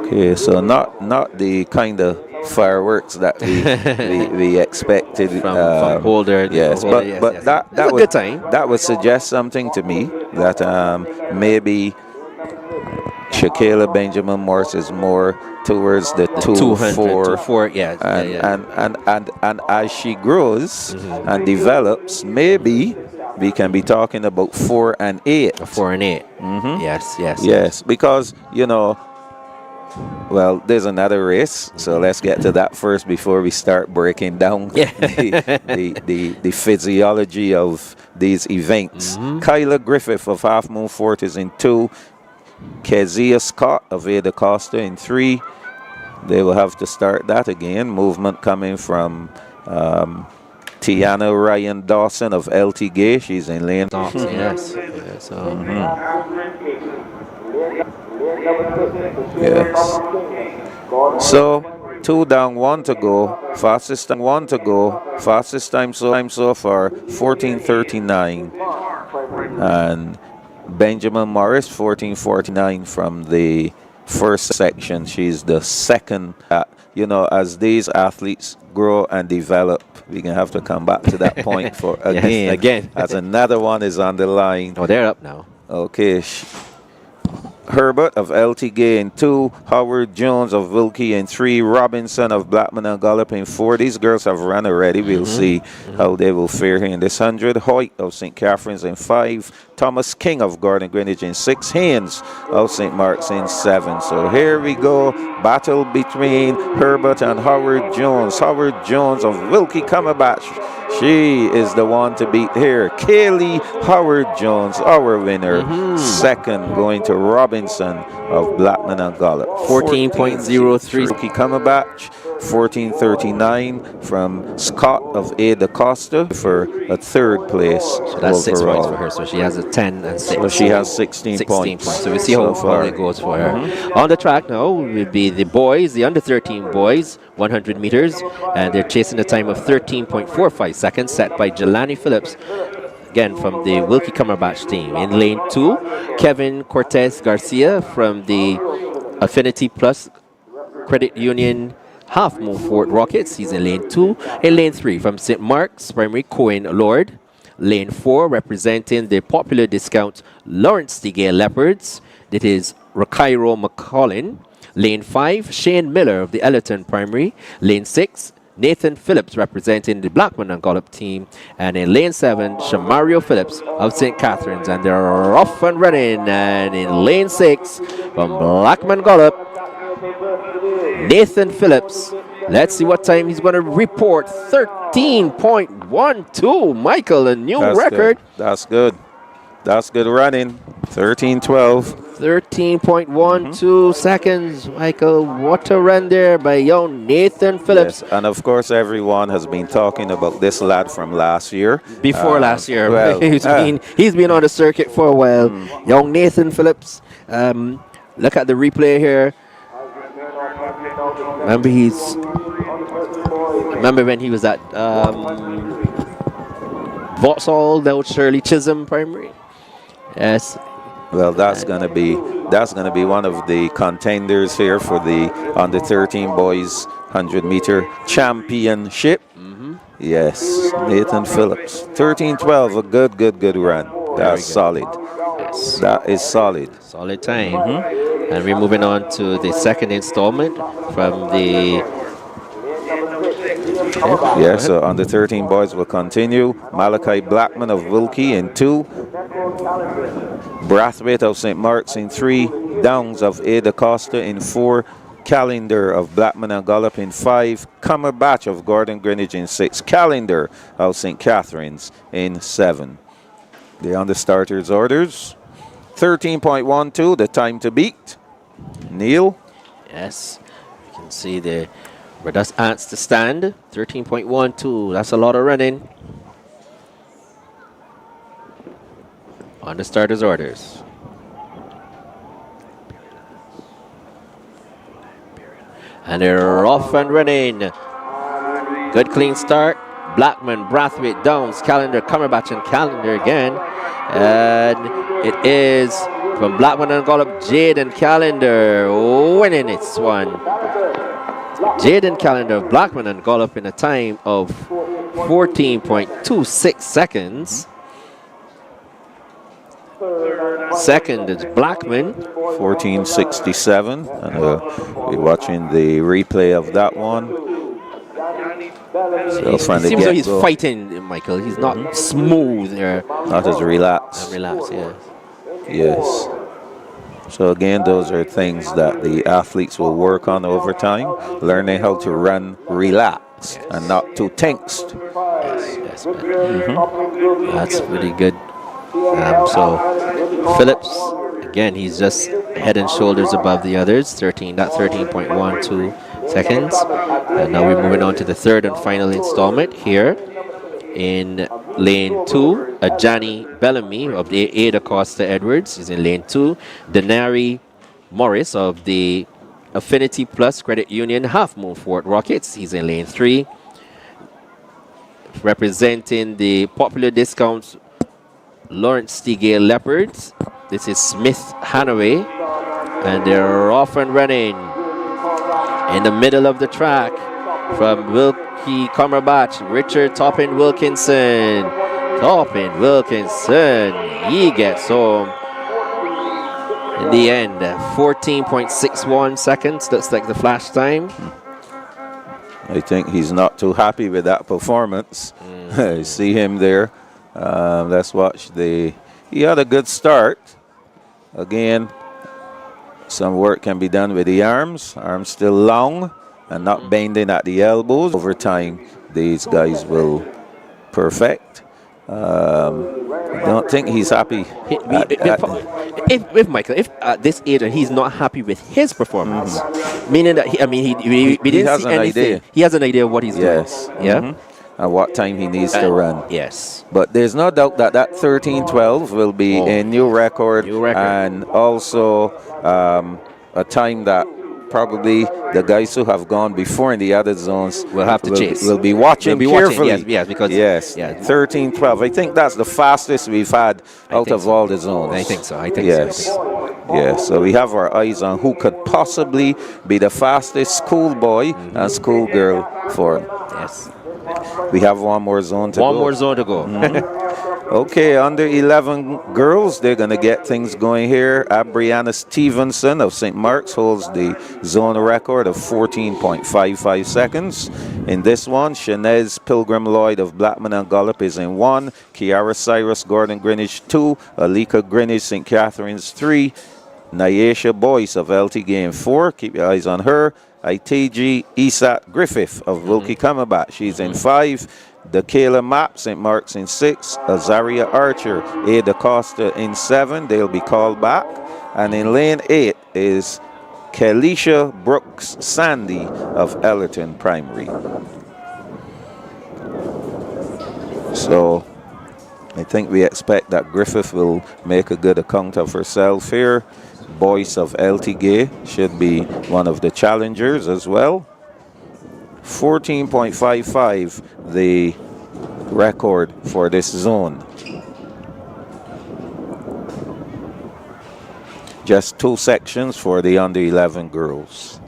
Okay, so not the kind of fireworks that we expected from Holder. Yes, Holder, but that was a good time. That would suggest something to me that maybe Shakayla Benjamin Morris is more towards the 2-4, and as she grows and develops, maybe we can be talking about 4 and 8. 4 and 8. Yes. Because well, there's another race, so let's get to that first before we start breaking down the physiology of these events. Kyla Griffith of Half Moon Fort is in 2. Kezia Scott of A. DaCosta in 3. They will have to start that again. Movement coming from Tiana Ryan Dawson of LT Gay. She's in lane. Yes. So 2 down, 1 to go. Fastest time 1 to go. Fastest time so far 14:39. And Benjamin Morris 14:49 from the first section. She's the second. As these athletes grow and develop, we're going to have to come back to that point for again. As another one is on the line. Oh, they're up now. Okay. Herbert of LTG in 2, Howard Jones of Wilkie in 3, Robinson of Blackman and Gallup in 4. These girls have run already. We'll see how they will fare here in this 100. Hoyt of St. Catherine's in 5, Thomas King of Gordon Greenwich in 6, Haynes of St. Mark's in 7. So here we go, battle between Herbert and Howard Jones. Howard Jones of Wilkie Cumberbatch, she is the one to beat here. Kaylee Howard Jones, our winner. Second going to Robinson of Blackman and Gallup. 14.03. Wilkie Cumberbatch. 14.39 from Scott of Ada Costa for a third place. So that's overall. 6 points for her. So she has a 10 and 6. So she has 16 points. So we see how far it goes for her. On the track now will be the boys, the under 13 boys, 100 meters, and they're chasing a time of 13.45 seconds, set by Jelani Phillips. Again, from the Wilkie Cumberbatch team. In lane 2, Kevin Cortez Garcia from the Affinity Plus Credit Union Half Moon Fort Rockets. He's in lane 2. In lane 3, from St. Mark's Primary, Cohen Lord. Lane 4, representing the popular discount Lawrence Stigay Leopards. That is Rakairo McCollin. Lane 5, Shane Miller of the Ellerton Primary. Lane 6, Nathan Phillips representing the Blackman and Gallup team. And in lane 7, Shamario Phillips of St. Catherine's. And they're off and running. And in lane 6, from Blackman Gallup, Nathan Phillips. Let's see what time he's going to report. 13.12. Michael, a new record. Good. That's good. That's good running. 13.12. 13.12 seconds. Michael, what a run there by young Nathan Phillips. Yes. And of course, everyone has been talking about this lad from last year. Before last year. Well, he's been on the circuit for a while. Young Nathan Phillips. Look at the replay here. Remember when he was at Vauxhall, that was Shirley Chisholm Primary. Yes. Well, that's gonna be one of the contenders here for the under 13 boys 100-meter championship. Yes, Nathan Phillips, 13.12, a good run. That's solid. Yes. That is solid. Solid time. And we're moving on to the second installment from the. Yeah, so under 13 boys will continue. Malachi Blackman of Wilkie in 2. Brathwaite of St. Mark's in 3. Downs of Ada Costa in 4. Calendar of Blackman and Gallup in 5. Cumberbatch of Gordon Greenwich in 6. Calendar of St. Catherine's in 7. The on the starters' orders. 13.12, the time to beat. Neil? Yes, you can see the where that's ants to stand. 13.12, that's a lot of running. On the starters' orders. And they're off and running. Good clean start. Blackman, Brathwaite, Downs, Calendar, Cumberbatch, and Calendar again. And it is from Blackman and Gallup, Jaden Calendar winning this one. Jaden Calendar of Blackman and Gallup in a time of 14.26 seconds. Second is Blackman. 14.67. And we're watching the replay of that one. So It seems like he's fighting, Michael. He's not smooth there. Not as relaxed. Relax, yeah. Yes. So again, those are things that the athletes will work on over time, learning how to run relaxed and not too tensed. Yes, that's pretty good. So Phillips, again, he's just head and shoulders above the others. 13.12 seconds. And now we're moving on to the third and final installment here. In lane 2, Johnny Bellamy of the Ada Costa Edwards is in lane 2. Denari Morris of the Affinity Plus Credit Union Half Moon Fort Rockets, he's in lane 3. Representing the popular discounts Lawrence Stigay Leopards, this is Smith Hanaway, and they're off and running. In the middle of the track from Wilkie Cumberbatch, Richard Toppin Wilkinson. Toppin Wilkinson, he gets home. In the end, 14.61 seconds. Looks like the flash time. I think he's not too happy with that performance. See him there. Let's watch he had a good start. Again, some work can be done with the arms. Arms still long and not bending at the elbows. Over time, these guys will perfect. I don't think he's happy. If Michael, if at this age and he's not happy with his performance, meaning that we didn't see anything. He has an idea of what he's doing. Yeah. And what time he needs to run. Yes. But there's no doubt that 13:12 will be a new record, and also a time that probably the guys who have gone before in the other zones will have to chase. Will be watching carefully. Yes, because 13:12. I think that's the fastest we've had out of all the zones. I think so. Yes. Yes, so we have our eyes on who could possibly be the fastest schoolboy and schoolgirl for him. Yes. We have one more zone to go. One more zone to go. Okay, under 11 girls, they're going to get things going here. Brianna Stevenson of St. Mark's holds the zone record of 14.55 seconds. In this one, Shanez Pilgrim Lloyd of Blackman and Gullop is in 1. Kiara Cyrus Gordon Greenwich 2. Alika Greenwich St. Catherine's 3. Nyesha Boyce of LT 4. Keep your eyes on her. ITG Isat Griffith of Wilkie Cumberbatch. She's in 5. Dakayla Mapp, St. Mark's in 6. Azaria Archer, Ada Costa in 7. They'll be called back. And in lane 8 is Kelisha Brooks Sandy of Ellerton Primary. So I think we expect that Griffith will make a good account of herself here. Boyce of LT should be one of the challengers as well. 14.55 the record for this zone. Just 2 sections for the under 11 girls.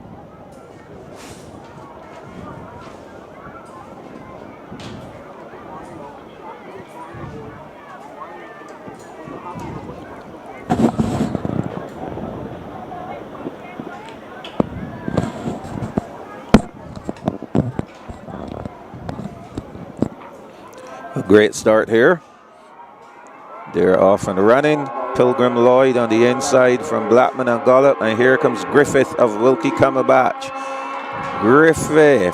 Great start here. They're off and running. Pilgrim Lloyd on the inside from Blackman and Gullop. And here comes Griffith of Wilkie Cumberbatch. Griffith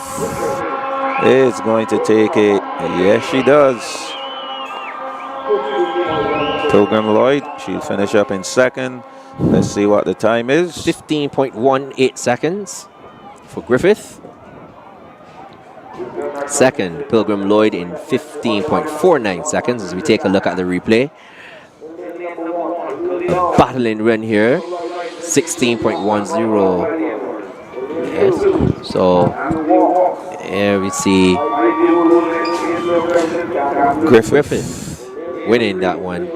is going to take it. Yes, she does. Pilgrim Lloyd, she'll finish up in 2nd. Let's see what the time is. 15.18 seconds for Griffith. 2nd, Pilgrim Lloyd in 15.49 seconds as we take a look at the replay. A battling run here, 16.10. Yes, so here we see Griffith winning that one.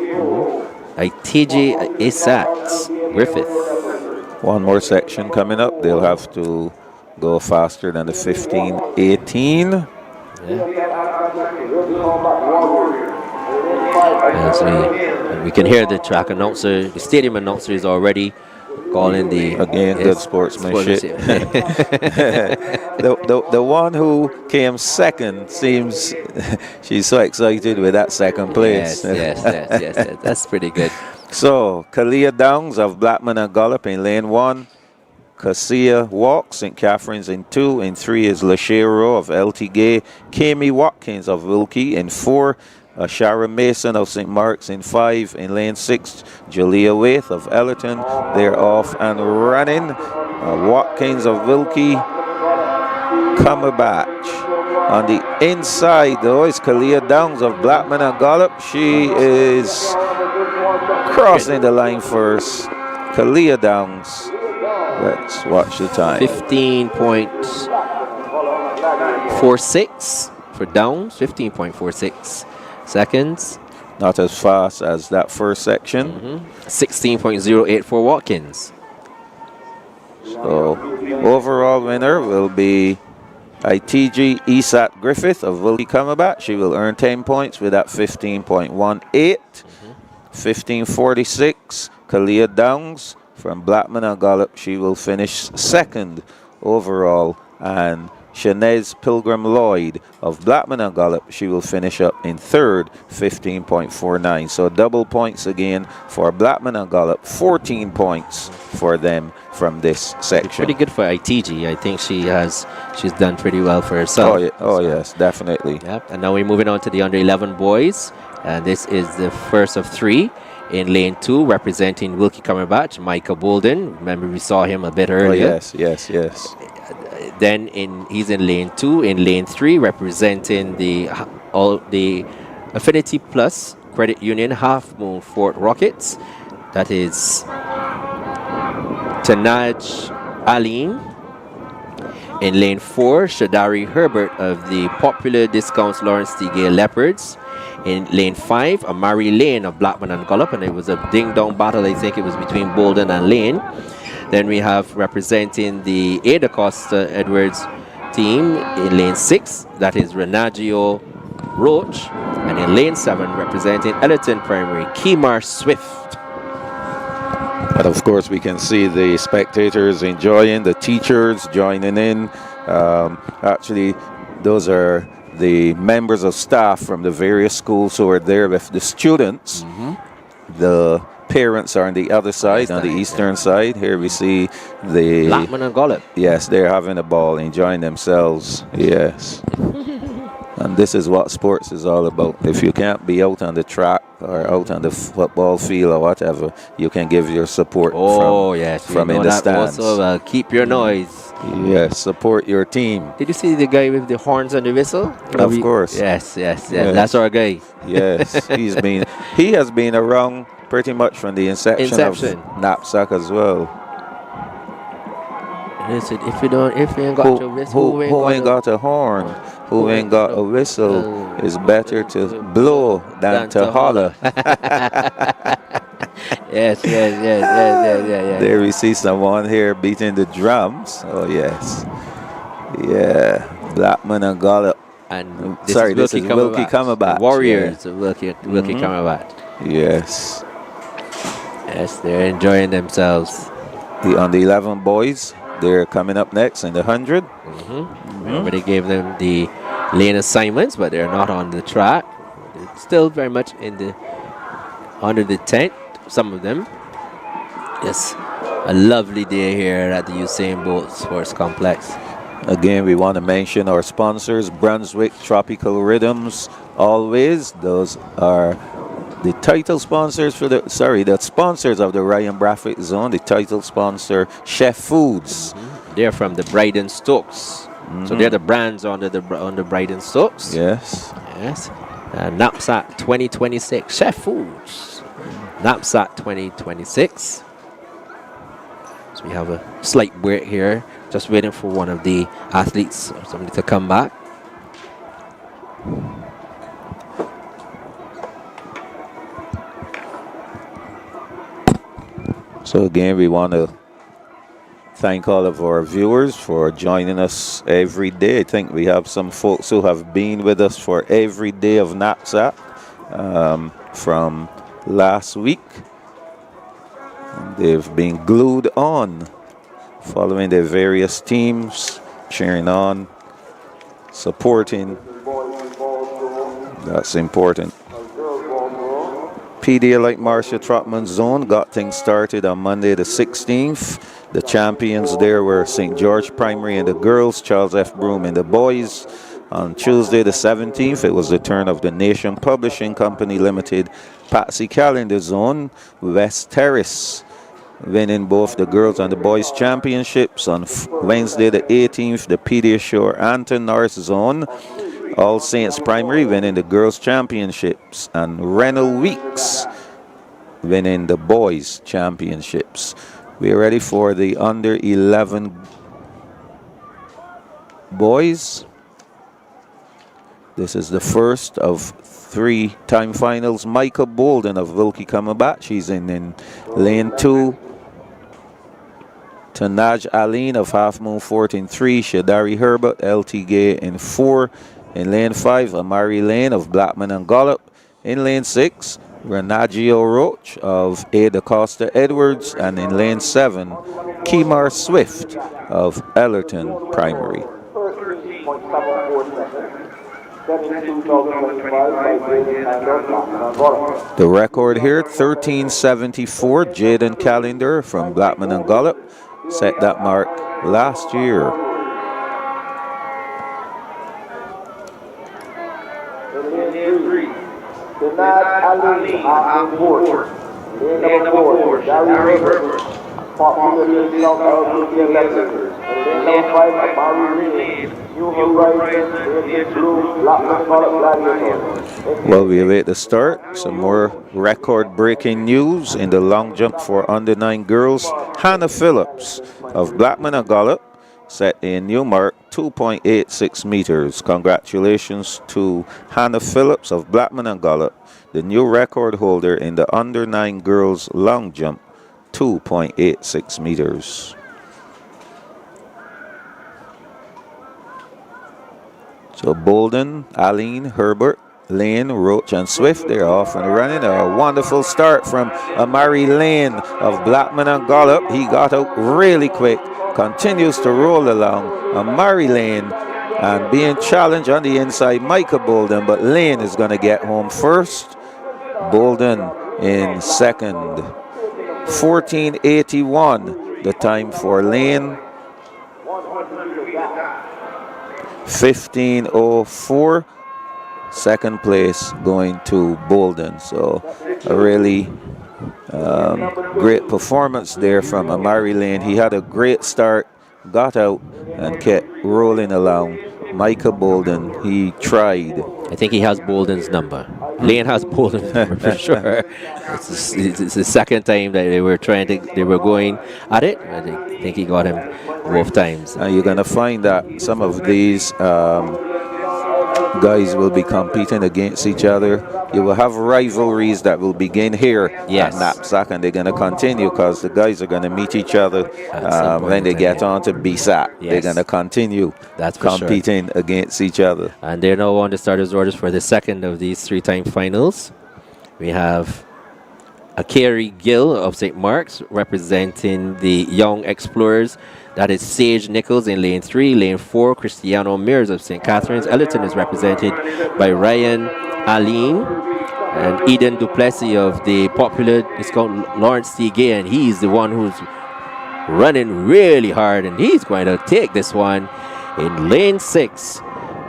ITJ Isat Griffith. One more section coming up. They'll have to go faster than the 15:18. As we can hear the track announcer, the stadium announcer is already calling the good sportsmanship. the one who came 2nd seems she's so excited with that 2nd place. Yes, that's pretty good. So Kalia Downs of Blackman and Gullop in lane 1. Cassia Walk, St. Catherine's in 2. In 3 is Lashero of LT Gay. Kami Watkins of Wilkie in 4. Shara Mason of St. Mark's in 5. In lane 6, Julia Waith of Ellerton. They're off and running. Watkins of Wilkie. Cumberbatch. On the inside, though, is Kalia Downs of Blackman and Gullop. She is crossing the line first. Kalia Downs. Let's watch the time. 15.46 for Downs. 15.46 seconds. Not as fast as that first section. 16.08 for Watkins. So, overall winner will be ITG Isat Griffith of Wilkie Cumberbatch. She will earn 10 points with that 15.18. 15.46, Kalia Downs. from Blackman and Gollop, she will finish second overall. And Shanez Pilgrim Lloyd of Blackman and Gollop, she will finish up in third, 15.49. So double points again for Blackman and Gollop, 14 points for them from this section. Pretty good for ITG. I think she's done pretty well for herself. Oh, yeah. Oh yes, definitely. Yep. And now we're moving on to the under 11 boys. And this is the first of three. In lane 2, representing Wilkie Cumberbatch, Micah Bolden. Remember, we saw him a bit earlier. Oh, yes. Then he's in lane 2. In lane 3, representing the Affinity Plus Credit Union Half Moon Fort Rockets. That is Tanaj Aline. In lane 4, Shadari Herbert of the Popular Discounts Lawrence T. Gale Leopards. In lane 5, Amari Lane of Blackman and Gollop, and it was a ding-dong battle. I think it was between Bolden and Lane. Then we have representing the Ada Costa Edwards team in lane 6, that is Renaggio Roach. And in lane 7, representing Ellerton Primary, Kemar Swift. And of course, we can see the spectators enjoying, the teachers joining in. Actually, those are the members of staff from the various schools who are there with the students. The parents are on the other side, on the eastern side. Here we see the Blackman and Gollop. Yes, they're having a ball, enjoying themselves. Yes. And this is what sports is all about. If you can't be out on the track or out on the football field or whatever, you can give your support from in the stands. Also, keep your noise. Yes, support your team. Did you see the guy with the horns and the whistle? Of course. Yes. That's our guy. Yes, he has been around pretty much from the inception. Of NAPSAC as well. Listen, if you ain't got your whistle, who ain't got a horn, who ain't got a whistle, is better to blow than to holler. Yes. There we see someone here beating the drums. Oh yes, yeah, Blackman and Gollop. And this is Wilkie Cumberbatch. Warriors of Wilkie Cumberbatch. Yes. Yes, they're enjoying themselves. On the 11 boys, they're coming up next in the 100. Everybody gave them the lane assignments, but they're not on the track. They're still very much under the tent, some of them. Yes, a lovely day here at the Usain Bolt Sports Complex. Again, we want to mention our sponsors, Brunswick Tropical Rhythms. Always, those are the title sponsors the sponsors of the Ryan Braffett Zone. The title sponsor, Chef Foods. They're from the Bryden Stokes. So they're the brands under Bryden Stokes. Yes. NAPSAC 2026, Chef Foods. NAPSAC 2026. So we have a slight break here, just waiting for one of the athletes or somebody to come back. So again, we want to thank all of our viewers for joining us every day. I think we have some folks who have been with us for every day of NAPSAC from last week. And they've been glued on, following their various teams, cheering on, supporting. That's important. PD like Marcia Trotman's Zone got things started on Monday the 16th. The champions there were St. George Primary in the girls, Charles F. Broom in the boys. On Tuesday the 17th, it was the turn of the Nation Publishing Company Limited Patsy Calendar Zone. West Terrace winning both the girls and the boys championships. On Wednesday the 18th, the Pediasure Anton Norris Zone. All Saints Primary winning the girls championships, and Rennell Weeks winning the boys championships. We're ready for the under 11 boys. This is the first of 3 time finals. Micah Bolden of Wilkie Cumberbatch, he's in lane 2. Tanaj Aline of Half Moon Fort in 3. Shadari Herbert, LT Gay in 4. In lane 5, Amari Lane of Blackman and Gollop. In lane 6, Renaggio Roach of Ada Costa Edwards, and in lane 7, Kemar Swift of Ellerton Primary. 13.74 seconds. 72,025 by Jaden Calendar, Blackman and Gollop. The record here, 13:74. Jaden Calendar from Blackman and Gollop set that mark last year. Lane 3, Denad Ali Hawking Ford. Lane number 4, Gary Herbert. Popular discount LPG Electric. Lane number 5, Amari Lane. New Horizons, Lane Blue, Blackman and Gollop Gladiator. Well, we await the start. Some more record-breaking news in the long jump for under 9 girls. Hannah Phillips of Blackman and Gollop set a new mark, 2.86 meters. Congratulations to Hannah Phillips of Blackman and Gollop, the new record holder in the under 9 girls long jump, 2.86 meters. So Bolden, Aline, Herbert, Lane, Roach, and Swift, they're off and running. A wonderful start from Amari Lane of Blackman and Gollop. He got out really quick, continues to roll along. Amari Lane, and being challenged on the inside, Micah Bolden, but Lane is going to get home first. Bolden in second. 14:81, the time for Lane. 15:04, second place going to Bolden. So a really great performance there from Amari Lane. He had a great start, got out and kept rolling along. Micah Bolden, he tried. I think he has Bolden's number. Lane has Bolden's number for sure. It's the second time that they were going at it. I think he got him both times. And you're going to find that some of these guys will be competing against each other. You will have rivalries that will begin here at NAPSAC, and they're going to continue because the guys are going to meet each other when they get on to BSAC. Yes. They're going to continue competing against each other. And they're now on the starters' orders for the second of these 3-time finals. We have Akari Gill of St. Mark's representing the Young Explorers. That is Sage Nichols in lane 3. Lane 4, Cristiano Mears of St. Catharines. Ellerton is represented by Ryan Aline and Eden Duplessis of the popular discount Lawrence T. Gay. And he's the one who's running really hard, and he's going to take this one in lane 6.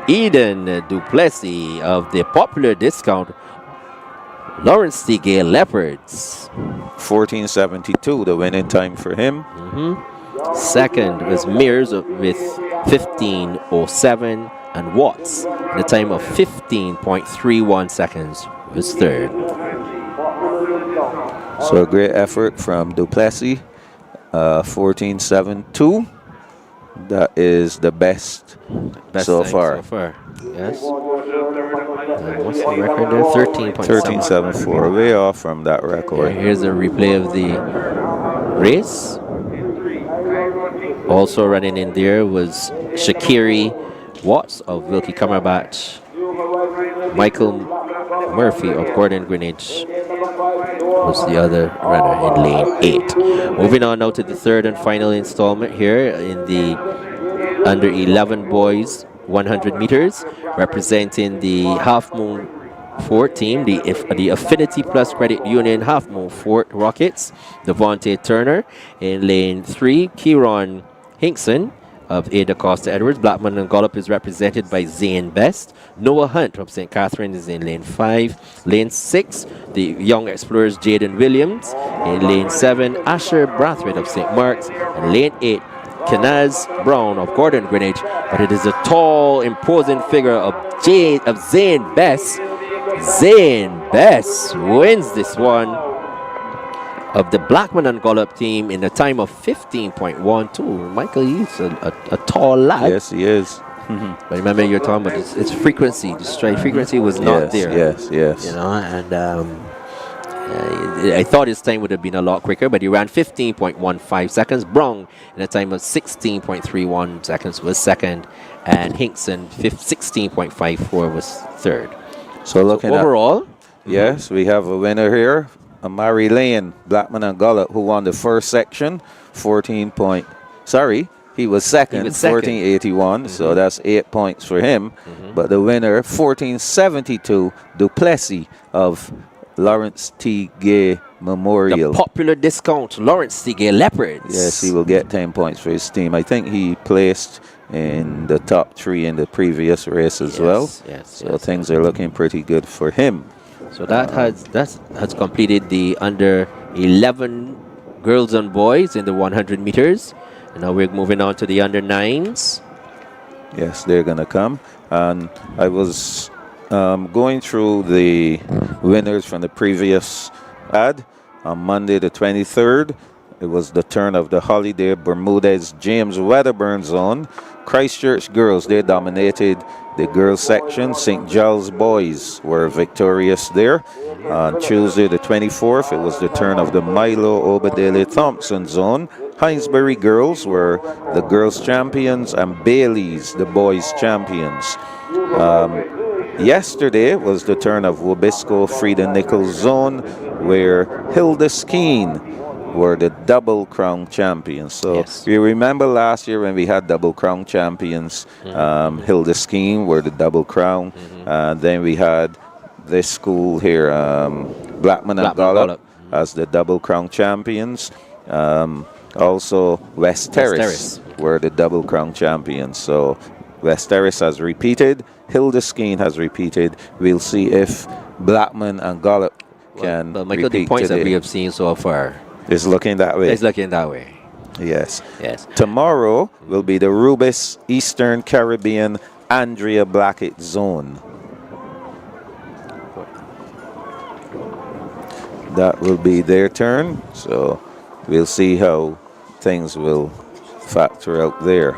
Eden Duplessis of the popular discount Lawrence T. Gay Leopards. 14:72, the winning time for him. Second was Mears with 15:07, and Watts, the time of 15.31 seconds, was third. So a great effort from Duplessis. 14:72. That is the best so far. Yes. What's the record there? 13.74. Way off from that record. Here's a replay of the race. Also running in there was Shakiri Watts of Wilkie Cumberbatch. Michael Murphy of Gordon Greenwich was the other runner in lane 8. Moving on now to the third and final installment here in the under 11 boys 100 meters, representing the Half Moon Fort team, the Affinity Plus Credit Union Half Moon Fort Rockets. Devontae Turner in lane 3. Kieron Hinkson of Ada Costa Edwards. Blackman and Gollop is represented by Zane Best. Noah Hunt of St. Catharines is in lane 5. Lane 6, the Young Explorers Jaden Williams. In lane 7, Asher Brathwaite of St. Mark's. And lane 8, Kenaz Brown of Gordon Greenwich. But it is a tall, imposing figure of Zane Best. Zane Best wins this one of the Blackman and Gollop team in a time of 15.12. Michael, he's a tall lad. Yes, he is. But remember, you're talking about its frequency. The stride frequency was not there. Yes. You know, and I thought his time would have been a lot quicker, but he ran 15.15 seconds. Brown in a time of 16.31 seconds was second, and Hinkson 16.54 was third. So looking overall, Yes, we have a winner here. Amari Lane, Blackman and Gullett, who won the first section, 14 point. Sorry, he was second, 1481. So that's 8 points for him. But the winner, 1472, Duplessis of Lawrence T. Gay Memorial. The popular discount Lawrence T. Gay Leopards. Yes, he will get 10 points for his team. I think he placed in the top 3 in the previous race as well. So things are looking pretty good for him. So that has completed the under 11 girls and boys in the 100 meters. And now we're moving on to the under 9s. Yes, they're going to come. And I was going through the winners from the previous ad. On Monday the 23rd, it was the turn of the Holiday Bermudez James Wedderburn zone. Christchurch girls, they dominated the girls section. St. Giles boys were victorious there. On Tuesday the 24th, it was the turn of the Milo Obadele Thompson zone. Hinesbury girls were the girls champions and Bailey's the boys champions. Yesterday was the turn of Wabisco Frida Nichols zone, where Hilda Skeen were the double crown champions. So you remember last year when we had double crown champions, Hilda Skeen were the double crown. Then we had this school here, Blackman and Gullett as the double crown champions. Also West Terrace were the double crown champions. So West Terrace has repeated, Hilda Skeen has repeated. We'll see if Blackman and Gullett can Michael, the points that we have seen so far, it's looking that way. it's looking that way. Yes. Yes. Tomorrow will be the Rubis Eastern Caribbean Andrea Blackett zone. That will be their turn. So we'll see how things will factor out there.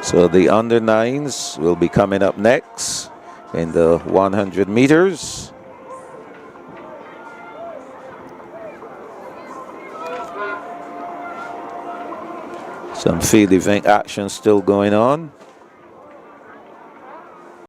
So the under 9s will be coming up next in the 100 meters. Some field event action still going on.